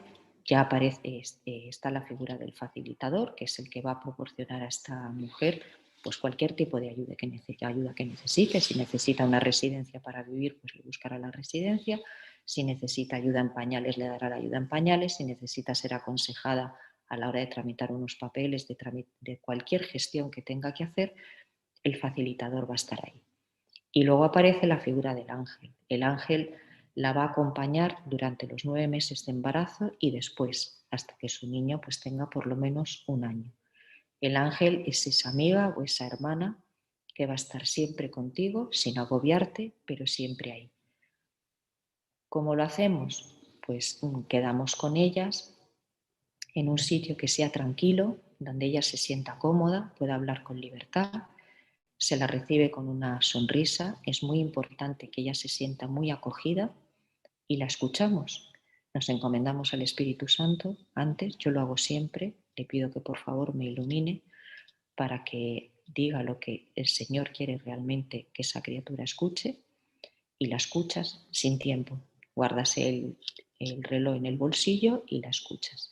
ya aparece, está la figura del facilitador, que es el que va a proporcionar a esta mujer pues cualquier tipo de ayuda que necesite. Si necesita una residencia para vivir, pues le buscará la residencia. Si necesita ayuda en pañales, le dará la ayuda en pañales. Si necesita ser aconsejada a la hora de tramitar unos papeles, de cualquier gestión que tenga que hacer, el facilitador va a estar ahí. Y luego aparece la figura del ángel. El ángel la va a acompañar durante los 9 meses de embarazo y después, hasta que su niño pues tenga por lo menos 1 año. El ángel es esa amiga o esa hermana que va a estar siempre contigo, sin agobiarte, pero siempre ahí. ¿Cómo lo hacemos? Pues quedamos con ellas en un sitio que sea tranquilo, donde ella se sienta cómoda, pueda hablar con libertad, se la recibe con una sonrisa. Es muy importante que ella se sienta muy acogida y la escuchamos. Nos encomendamos al Espíritu Santo antes, yo lo hago siempre, le pido que por favor me ilumine para que diga lo que el Señor quiere realmente que esa criatura escuche, y la escuchas sin tiempo. Guardas el reloj en el bolsillo y la escuchas.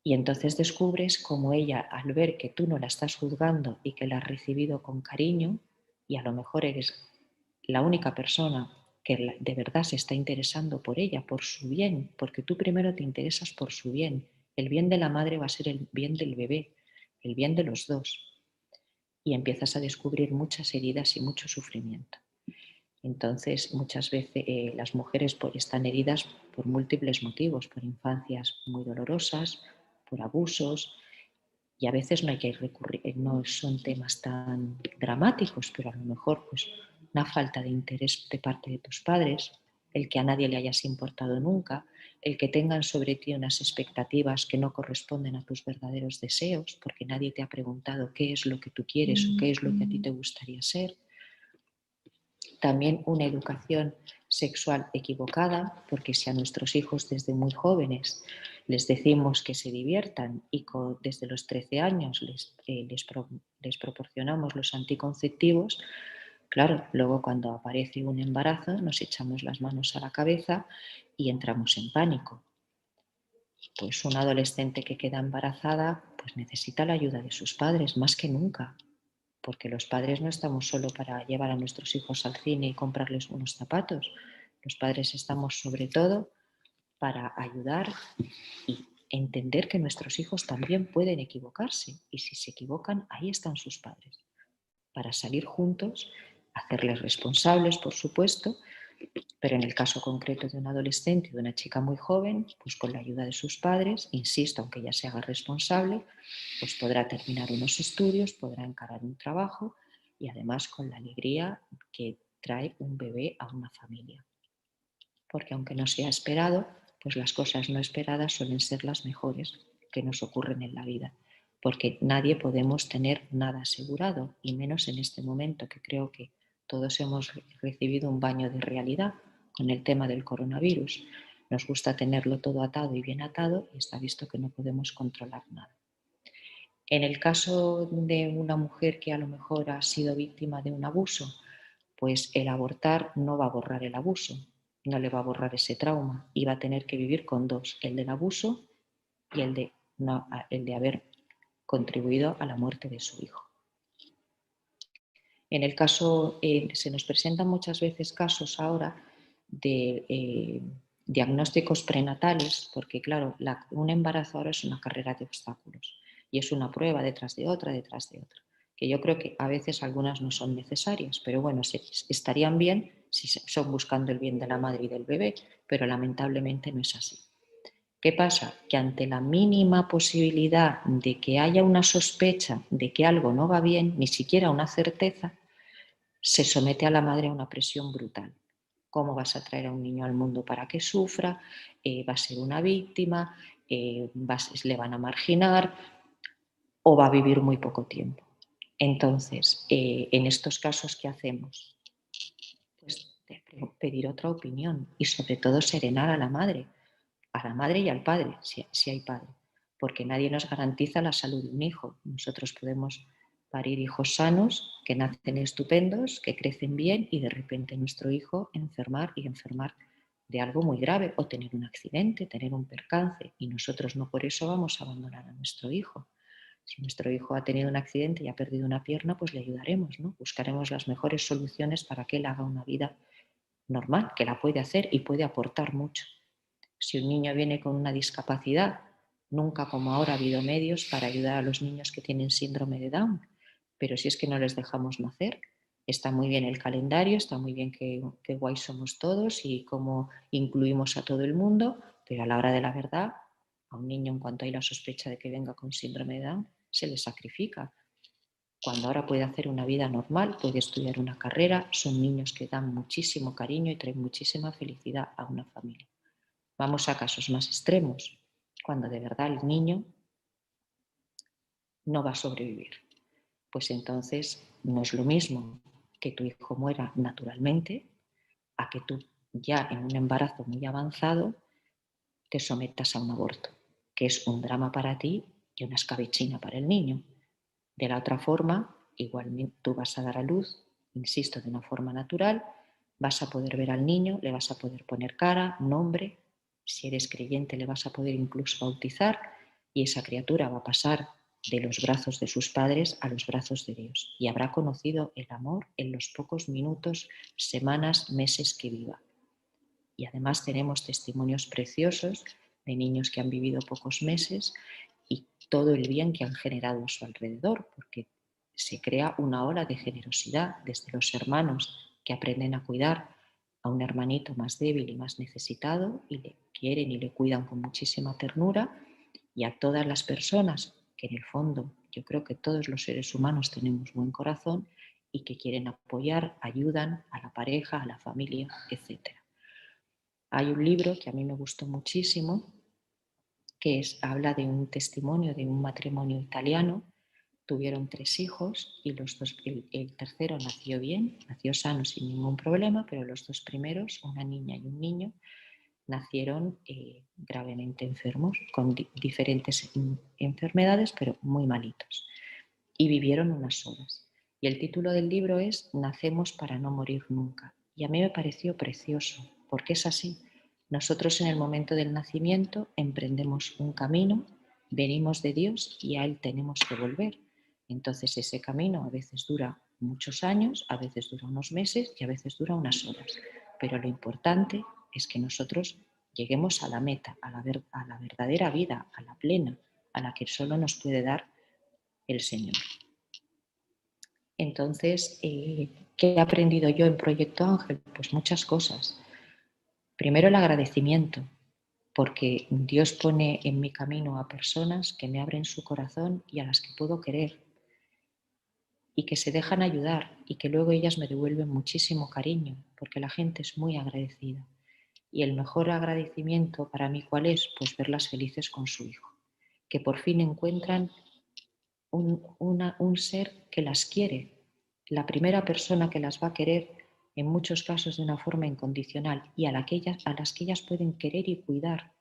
Y entonces descubres cómo ella, al ver que tú no la estás juzgando y que la has recibido con cariño, y a lo mejor eres la única persona que de verdad se está interesando por ella, por su bien, porque tú primero te interesas por su bien. El bien de la madre va a ser el bien del bebé, el bien de los dos. Y empiezas a descubrir muchas heridas y mucho sufrimiento. Entonces, muchas veces las mujeres están heridas por múltiples motivos, por infancias muy dolorosas, por abusos, y a veces no hay que recurrir, no son temas tan dramáticos, pero a lo mejor pues una falta de interés de parte de tus padres, el que a nadie le hayas importado nunca, el que tengan sobre ti unas expectativas que no corresponden a tus verdaderos deseos, porque nadie te ha preguntado qué es lo que tú quieres o qué es lo que a ti te gustaría ser. También una educación sexual equivocada, porque si a nuestros hijos desde muy jóvenes les decimos que se diviertan y desde los 13 años les proporcionamos los anticonceptivos, claro, luego cuando aparece un embarazo nos echamos las manos a la cabeza y entramos en pánico. Pues una adolescente que queda embarazada pues necesita la ayuda de sus padres más que nunca, porque los padres no estamos solo para llevar a nuestros hijos al cine y comprarles unos zapatos. Los padres estamos sobre todo para ayudar y entender que nuestros hijos también pueden equivocarse, y si se equivocan, ahí están sus padres, para salir juntos, hacerles responsables, por supuesto, pero en el caso concreto de un adolescente, de una chica muy joven, pues con la ayuda de sus padres, insisto, aunque ella se haga responsable, pues podrá terminar unos estudios, podrá encarar un trabajo y además con la alegría que trae un bebé a una familia. Porque aunque no sea esperado, pues las cosas no esperadas suelen ser las mejores que nos ocurren en la vida. Porque nadie podemos tener nada asegurado, y menos en este momento que creo que todos hemos recibido un baño de realidad con el tema del coronavirus. Nos gusta tenerlo todo atado y bien atado, y está visto que no podemos controlar nada. En el caso de una mujer que a lo mejor ha sido víctima de un abuso, pues el abortar no va a borrar el abuso, no le va a borrar ese trauma, y va a tener que vivir con dos, el del abuso y el de haber contribuido a la muerte de su hijo. En el caso, se nos presentan muchas veces casos ahora de diagnósticos prenatales, porque claro, un embarazo ahora es una carrera de obstáculos y es una prueba detrás de otra, que yo creo que a veces algunas no son necesarias, pero bueno, estarían bien si son buscando el bien de la madre y del bebé, pero lamentablemente no es así. ¿Qué pasa? Que ante la mínima posibilidad de que haya una sospecha de que algo no va bien, ni siquiera una certeza, se somete a la madre a una presión brutal. ¿Cómo vas a traer a un niño al mundo para que sufra? ¿Va a ser una víctima? ¿Le van a marginar? ¿O va a vivir muy poco tiempo? Entonces, en estos casos, ¿qué hacemos? Pues pedir otra opinión y sobre todo serenar a la madre y al padre, si hay padre, porque nadie nos garantiza la salud de un hijo. Nosotros podemos parir hijos sanos, que nacen estupendos, que crecen bien y de repente nuestro hijo enfermar de algo muy grave o tener un accidente, tener un percance y nosotros no por eso vamos a abandonar a nuestro hijo. Si nuestro hijo ha tenido un accidente y ha perdido una pierna, pues le ayudaremos, ¿no? Buscaremos las mejores soluciones para que él haga una vida normal, que la puede hacer y puede aportar mucho. Si un niño viene con una discapacidad, nunca como ahora ha habido medios para ayudar a los niños que tienen síndrome de Down, pero si es que no les dejamos nacer, está muy bien el calendario, está muy bien que guay somos todos y cómo incluimos a todo el mundo, pero a la hora de la verdad, a un niño en cuanto hay la sospecha de que venga con síndrome de Down, se le sacrifica. Cuando ahora puede hacer una vida normal, puede estudiar una carrera, son niños que dan muchísimo cariño y traen muchísima felicidad a una familia. Vamos a casos más extremos, cuando de verdad el niño no va a sobrevivir. Pues entonces no es lo mismo que tu hijo muera naturalmente a que tú ya en un embarazo muy avanzado te sometas a un aborto, que es un drama para ti y una escabechina para el niño. De la otra forma, igualmente tú vas a dar a luz, insisto, de una forma natural, vas a poder ver al niño, le vas a poder poner cara, nombre, si eres creyente le vas a poder incluso bautizar y esa criatura va a pasar de los brazos de sus padres a los brazos de Dios y habrá conocido el amor en los pocos minutos, semanas, meses que viva. Y además tenemos testimonios preciosos de niños que han vivido pocos meses y todo el bien que han generado a su alrededor, porque se crea una ola de generosidad desde los hermanos que aprenden a cuidar a un hermanito más débil y más necesitado y le quieren y le cuidan con muchísima ternura, y a todas las personas que en el fondo yo creo que todos los seres humanos tenemos buen corazón y que quieren apoyar, ayudan a la pareja, a la familia, etc. Hay un libro que a mí me gustó muchísimo, que habla de un testimonio de un matrimonio italiano. Tuvieron 3 hijos y el tercero nació bien, nació sano sin ningún problema, pero los 2 primeros, una niña y un niño, nacieron gravemente enfermos, con diferentes enfermedades, pero muy malitos. Y vivieron unas horas. Y el título del libro es Nacemos para no morir nunca. Y a mí me pareció precioso, porque es así. Nosotros en el momento del nacimiento emprendemos un camino, venimos de Dios y a Él tenemos que volver. Entonces ese camino a veces dura muchos años, a veces dura unos meses y a veces dura unas horas. Pero lo importante es que nosotros lleguemos a la meta, a la verdadera vida, a la plena, a la que solo nos puede dar el Señor. Entonces, ¿qué he aprendido yo en Proyecto Ángel? Pues muchas cosas. Primero, el agradecimiento, porque Dios pone en mi camino a personas que me abren su corazón y a las que puedo querer y que se dejan ayudar y que luego ellas me devuelven muchísimo cariño, porque la gente es muy agradecida. Y el mejor agradecimiento para mí, ¿cuál es? Pues verlas felices con su hijo, que por fin encuentran un ser que las quiere, la primera persona que las va a querer en muchos casos de una forma incondicional y a las que ellas pueden querer y cuidar,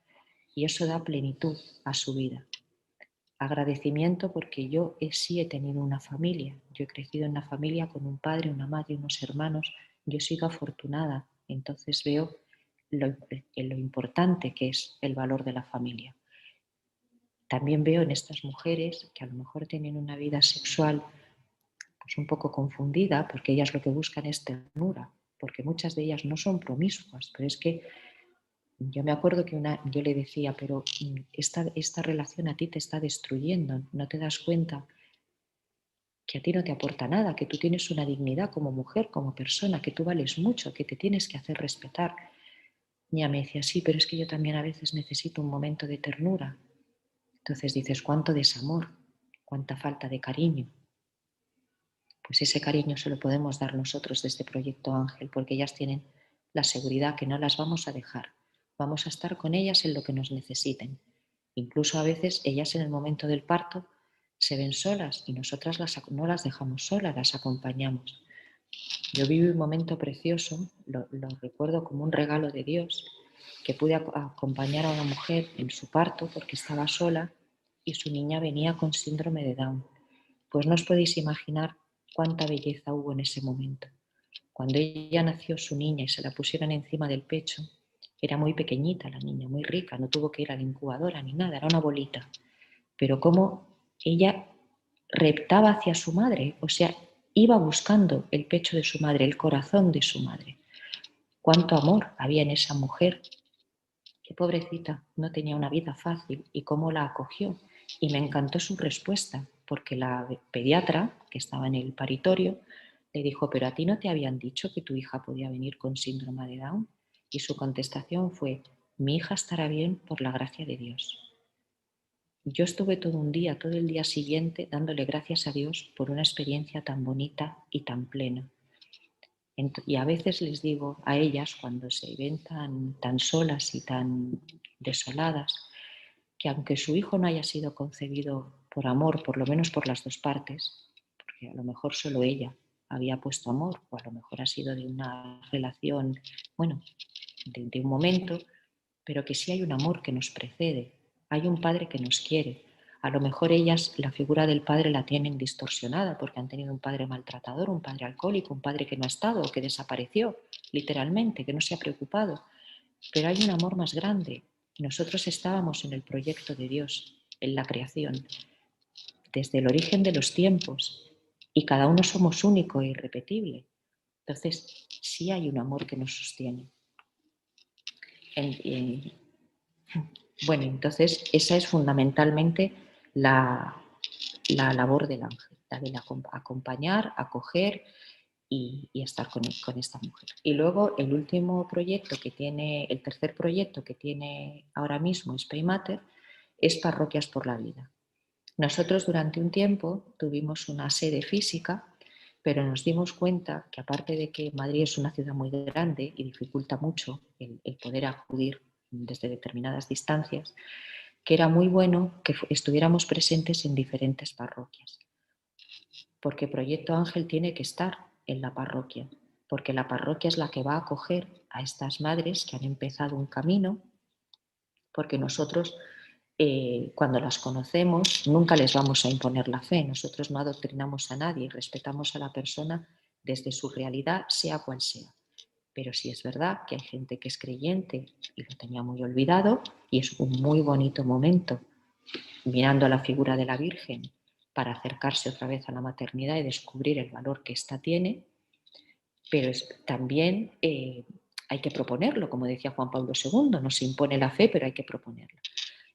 y eso da plenitud a su vida. Agradecimiento porque yo sí he tenido una familia, yo he crecido en una familia con un padre, una madre, unos hermanos, yo he sido afortunada, entonces veo lo importante que es el valor de la familia. También veo en estas mujeres que a lo mejor tienen una vida sexual pues un poco confundida, porque ellas lo que buscan es ternura, porque muchas de ellas no son promiscuas, pero es que yo me acuerdo que yo le decía, pero esta relación a ti te está destruyendo, no te das cuenta que a ti no te aporta nada, que tú tienes una dignidad como mujer, como persona, que tú vales mucho, que te tienes que hacer respetar. Y ella me decía, sí, pero es que yo también a veces necesito un momento de ternura. Entonces dices, ¿cuánto desamor? ¿Cuánta falta de cariño? Pues ese cariño se lo podemos dar nosotros desde Proyecto Ángel, porque ellas tienen la seguridad que no las vamos a dejar. Vamos a estar con ellas en lo que nos necesiten. Incluso a veces ellas en el momento del parto se ven solas y nosotras no las dejamos solas, las acompañamos. Yo viví un momento precioso, lo recuerdo como un regalo de Dios, que pude acompañar a una mujer en su parto porque estaba sola y su niña venía con síndrome de Down. Pues no os podéis imaginar cuánta belleza hubo en ese momento. Cuando ella nació su niña y se la pusieron encima del pecho, era muy pequeñita la niña, muy rica, no tuvo que ir a la incubadora ni nada, era una bolita. Pero como ella reptaba hacia su madre, o sea, iba buscando el pecho de su madre, el corazón de su madre. Cuánto amor había en esa mujer. Qué pobrecita, no tenía una vida fácil y cómo la acogió. Y me encantó su respuesta, porque la pediatra que estaba en el paritorio le dijo, pero a ti no te habían dicho que tu hija podía venir con síndrome de Down. Y su contestación fue, mi hija estará bien por la gracia de Dios. Yo estuve todo el día siguiente, dándole gracias a Dios por una experiencia tan bonita y tan plena. Y a veces les digo a ellas, cuando se ven tan solas y tan desoladas, que aunque su hijo no haya sido concebido por amor, por lo menos por las dos partes, porque a lo mejor solo ella había puesto amor, o a lo mejor ha sido de una relación, bueno, de un momento, pero que sí hay un amor que nos precede, hay un padre que nos quiere. A lo mejor ellas la figura del padre la tienen distorsionada porque han tenido un padre maltratador, un padre alcohólico, un padre que no ha estado o que desapareció, literalmente, que no se ha preocupado. Pero hay un amor más grande. Nosotros estábamos en el proyecto de Dios, en la creación, desde el origen de los tiempos, y cada uno somos único e irrepetible. Entonces, sí hay un amor que nos sostiene. Bueno, entonces esa es fundamentalmente la labor del ángel, la de acompañar, acoger y estar con esta mujer. Y luego el último proyecto que tiene, el tercer proyecto que tiene ahora mismo Spey Mater es Parroquias por la Vida. Nosotros durante un tiempo tuvimos una sede física, pero nos dimos cuenta que aparte de que Madrid es una ciudad muy grande y dificulta mucho el poder acudir desde determinadas distancias, que era muy bueno que estuviéramos presentes en diferentes parroquias, porque Proyecto Ángel tiene que estar en la parroquia, porque la parroquia es la que va a acoger a estas madres que han empezado un camino, porque nosotros cuando las conocemos nunca les vamos a imponer la fe, nosotros no adoctrinamos a nadie, respetamos a la persona desde su realidad, sea cual sea. Pero sí es verdad que hay gente que es creyente y lo tenía muy olvidado y es un muy bonito momento mirando a la figura de la Virgen para acercarse otra vez a la maternidad y descubrir el valor que ésta tiene, pero también hay que proponerlo, como decía Juan Pablo II, no se impone la fe, pero hay que proponerlo.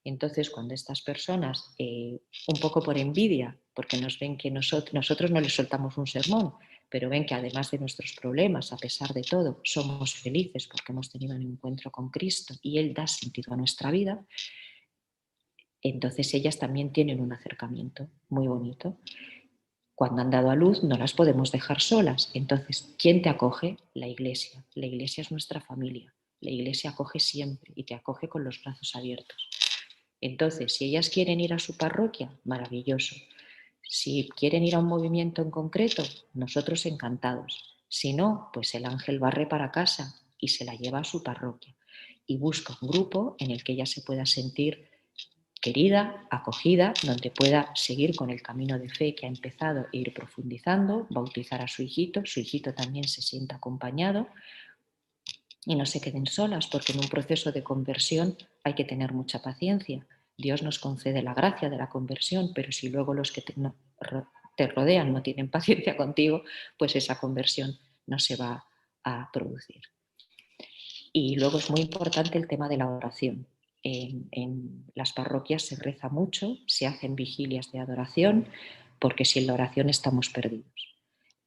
Entonces, cuando estas personas, un poco por envidia, porque nos ven que nosotros no les soltamos un sermón, pero ven que además de nuestros problemas, a pesar de todo, somos felices porque hemos tenido un encuentro con Cristo y Él da sentido a nuestra vida, entonces ellas también tienen un acercamiento muy bonito. Cuando han dado a luz no las podemos dejar solas. Entonces, ¿quién te acoge? La Iglesia. La Iglesia es nuestra familia. La Iglesia acoge siempre y te acoge con los brazos abiertos. Entonces, si ellas quieren ir a su parroquia, maravilloso. Si quieren ir a un movimiento en concreto, nosotros encantados. Si no, pues el ángel barre para casa y se la lleva a su parroquia y busca un grupo en el que ella se pueda sentir querida, acogida, donde pueda seguir con el camino de fe que ha empezado e ir profundizando, bautizar a su hijito también se sienta acompañado y no se queden solas, porque en un proceso de conversión hay que tener mucha paciencia. Dios nos concede la gracia de la conversión, pero si luego los que te rodean no tienen paciencia contigo, pues esa conversión no se va a producir. Y luego es muy importante el tema de la oración. En las parroquias se reza mucho, se hacen vigilias de adoración, porque sin la oración estamos perdidos.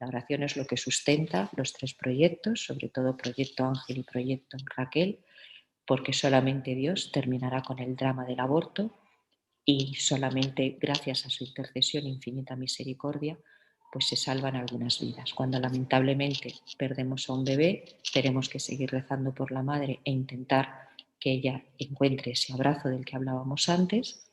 La oración es lo que sustenta los tres proyectos, sobre todo Proyecto Ángel y Proyecto Raquel, porque solamente Dios terminará con el drama del aborto y solamente gracias a su intercesión, infinita misericordia, pues se salvan algunas vidas. Cuando lamentablemente perdemos a un bebé, tenemos que seguir rezando por la madre e intentar que ella encuentre ese abrazo del que hablábamos antes.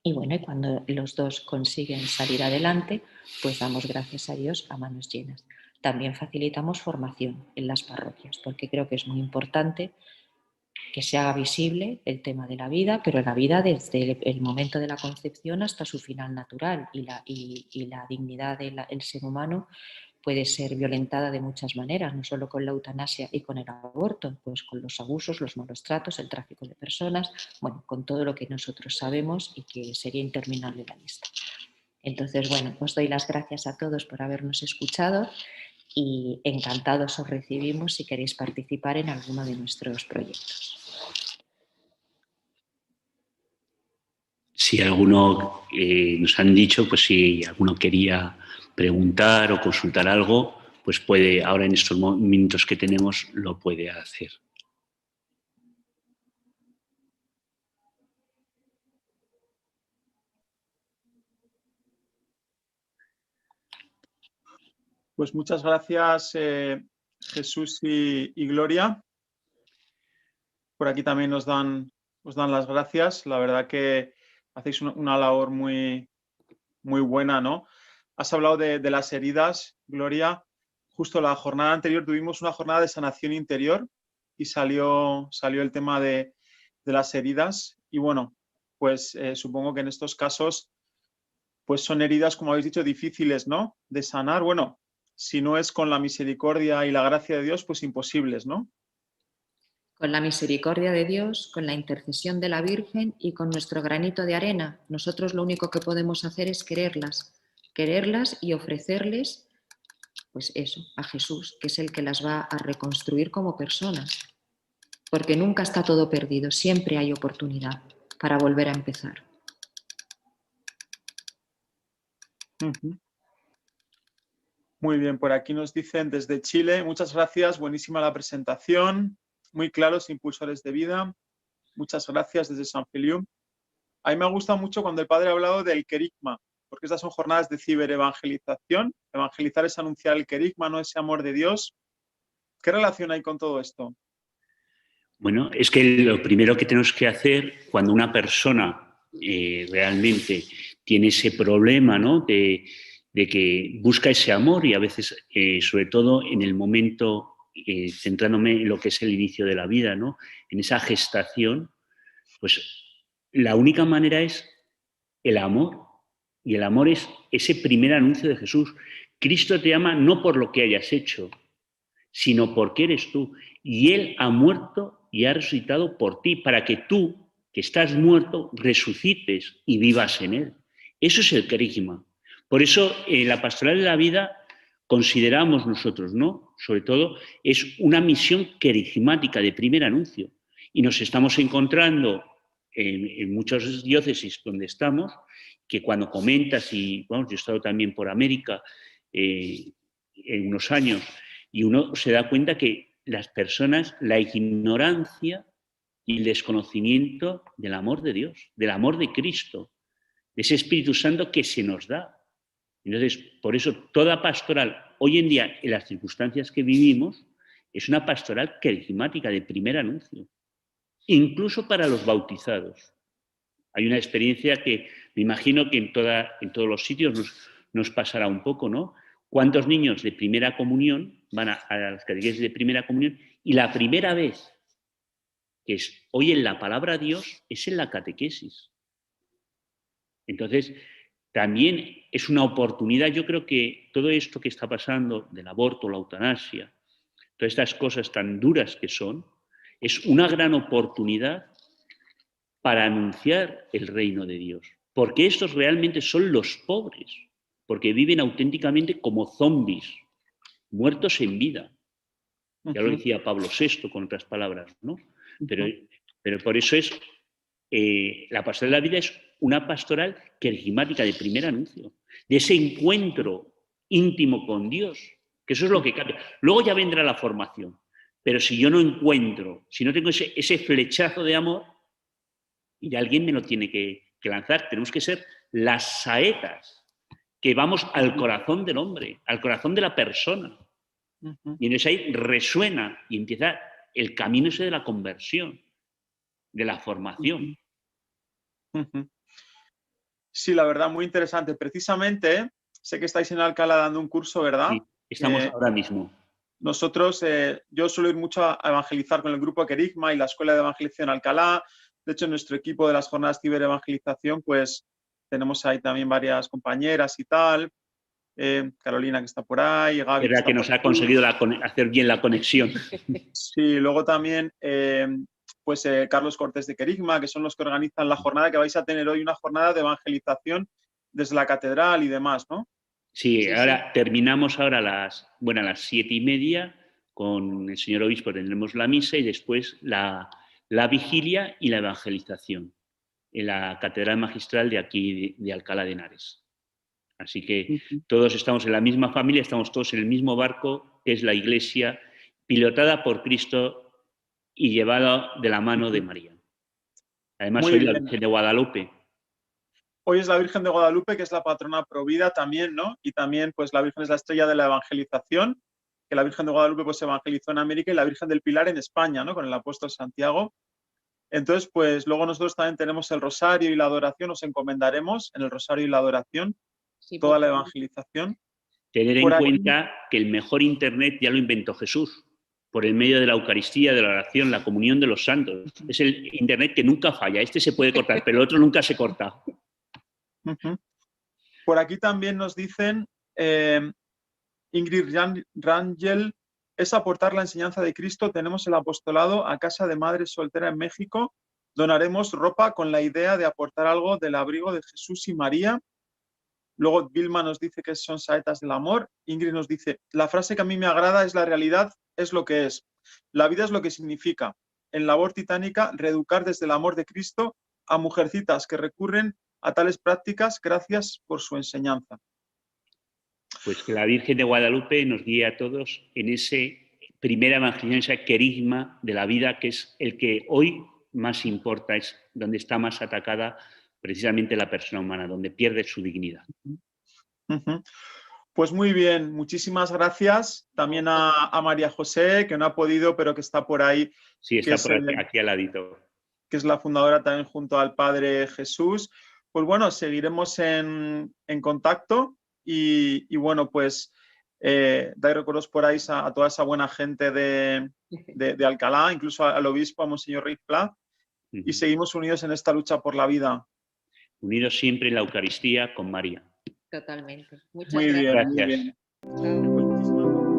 Y bueno, y cuando los dos consiguen salir adelante, pues damos gracias a Dios a manos llenas. También facilitamos formación en las parroquias, porque creo que es muy importante que se haga visible el tema de la vida, pero la vida desde el momento de la concepción hasta su final natural, y la dignidad del ser humano puede ser violentada de muchas maneras, no solo con la eutanasia y con el aborto, pues con los abusos, los malos tratos, el tráfico de personas, bueno, con todo lo que nosotros sabemos y que sería interminable la lista. Entonces, bueno, os doy las gracias a todos por habernos escuchado y encantados os recibimos si queréis participar en alguno de nuestros proyectos. Si alguno nos han dicho, pues si alguno quería preguntar o consultar algo, pues puede, ahora en estos minutos que tenemos, lo puede hacer. Pues muchas gracias, Jesús y Gloria. Por aquí también os dan las gracias. La verdad que hacéis una labor muy, muy buena, ¿no? Has hablado de las heridas, Gloria. Justo la jornada anterior tuvimos una jornada de sanación interior y salió el tema de las heridas. Y bueno, pues supongo que en estos casos pues son heridas, como habéis dicho, difíciles, ¿no?, de sanar. Bueno, si no es con la misericordia y la gracia de Dios, pues imposibles, ¿no? Con la misericordia de Dios, con la intercesión de la Virgen y con nuestro granito de arena, nosotros lo único que podemos hacer es quererlas y ofrecerles, pues eso, a Jesús, que es el que las va a reconstruir como personas. Porque nunca está todo perdido, siempre hay oportunidad para volver a empezar. Muy bien, por aquí nos dicen desde Chile, muchas gracias, buenísima la presentación, muy claros, impulsores de vida, muchas gracias desde San Feliu. A mí me gusta mucho cuando el padre ha hablado del querigma, porque estas son jornadas de ciberevangelización. Evangelizar es anunciar el querigma, no ese amor de Dios. ¿Qué relación hay con todo esto? Bueno, es que lo primero que tenemos que hacer cuando una persona realmente tiene ese problema, ¿no?, de que busca ese amor y a veces, sobre todo en el momento, centrándome en lo que es el inicio de la vida, ¿no?, en esa gestación, pues la única manera es el amor. Y el amor es ese primer anuncio de Jesús. Cristo te ama no por lo que hayas hecho, sino porque eres tú. Y Él ha muerto y ha resucitado por ti, para que tú, que estás muerto, resucites y vivas en Él. Eso es el querigma. Por eso, en la pastoral de la vida consideramos nosotros, ¿no?, sobre todo, es una misión querigmática de primer anuncio. Y nos estamos encontrando en muchas diócesis donde estamos, que cuando comentas, y vamos, yo he estado también por América en unos años, y uno se da cuenta que las personas, la ignorancia y el desconocimiento del amor de Dios, del amor de Cristo, de ese Espíritu Santo que se nos da. Entonces, por eso toda pastoral, hoy en día, en las circunstancias que vivimos, es una pastoral querigmática de primer anuncio, incluso para los bautizados. Hay una experiencia que me imagino que en todos los sitios nos pasará un poco, ¿no? ¿Cuántos niños de primera comunión van a las catequesis de primera comunión y la primera vez que oyen la palabra Dios es en la catequesis? Entonces, también es una oportunidad. Yo creo que todo esto que está pasando del aborto, la eutanasia, todas estas cosas tan duras que son, es una gran oportunidad para anunciar el reino de Dios. Porque estos realmente son los pobres, porque viven auténticamente como zombies, muertos en vida. Ya lo decía Pablo VI con otras palabras, ¿no? Pero por eso es, la pastoral de la vida es una pastoral querigmática de primer anuncio, de ese encuentro íntimo con Dios, que eso es lo que cambia. Luego ya vendrá la formación, Pero si yo no encuentro, si no tengo ese flechazo de amor, y alguien me lo tiene que lanzar, tenemos que ser las saetas que vamos al corazón del hombre, al corazón de la persona. Y entonces ahí resuena y empieza el camino ese de la conversión, de la formación. Sí, la verdad, muy interesante. Precisamente, sé que estáis en Alcalá dando un curso, ¿verdad? Sí, estamos ahora mismo. Nosotros, yo suelo ir mucho a evangelizar con el grupo Querigma y la Escuela de Evangelización Alcalá. De hecho, en nuestro equipo de las jornadas ciberevangelización, pues tenemos ahí también varias compañeras y tal. Carolina, que está por ahí, Gaby, Verdad que nos ha conseguido hacer bien la conexión. Sí, luego también Carlos Cortés de Querigma, que son los que organizan la jornada, que vais a tener hoy una jornada de evangelización desde la catedral y demás, ¿no? Sí, ahora terminamos ahora a las 7:30 con el señor obispo, tendremos la misa y después la vigilia y la evangelización en la catedral magistral de aquí de Alcalá de Henares. Así que todos estamos en la misma familia, estamos todos en el mismo barco, que es la Iglesia, pilotada por Cristo y llevada de la mano de María. Además, Muy soy bien. la Virgen de Guadalupe. Hoy es la Virgen de Guadalupe, que es la patrona provida también, ¿no? Y también, pues, la Virgen es la estrella de la evangelización, que la Virgen de Guadalupe, pues, evangelizó en América, y la Virgen del Pilar en España, ¿no? Con el apóstol Santiago. Entonces, pues, luego nosotros también tenemos el rosario y la adoración, nos encomendaremos en el rosario y la adoración, toda la evangelización. Tener en cuenta que el mejor Internet ya lo inventó Jesús, por el medio de la Eucaristía, de la oración, la comunión de los santos. Es el Internet que nunca falla. Este se puede cortar, pero el otro nunca se corta. Por aquí también nos dicen, Ingrid Rangel, es aportar la enseñanza de Cristo. Tenemos el apostolado a Casa de Madre Soltera en México. Donaremos ropa con la idea de aportar algo del abrigo de Jesús y María. Luego Vilma nos dice que son saetas del amor. Ingrid nos dice, la frase que a mí me agrada es: la realidad es lo que es. La vida es lo que significa. En labor titánica, reeducar desde el amor de Cristo a mujercitas que recurren a tales prácticas. Gracias por su enseñanza. Pues que la Virgen de Guadalupe nos guíe a todos en ese primera evangelización, ese querigma de la vida, que es el que hoy más importa, es donde está más atacada precisamente la persona humana, donde pierde su dignidad. Pues muy bien, muchísimas gracias. También a María José, que no ha podido, pero que está por ahí. Sí, está por aquí al ladito. Que es la fundadora también junto al Padre Jesús. Pues bueno, seguiremos en contacto y bueno, pues dais recuerdos por ahí a toda esa buena gente de Alcalá, incluso al obispo, a Monseñor Riz Pla, y seguimos unidos en esta lucha por la vida. Unidos siempre en la Eucaristía con María. Totalmente. Muchas gracias. Muy bien. Chao.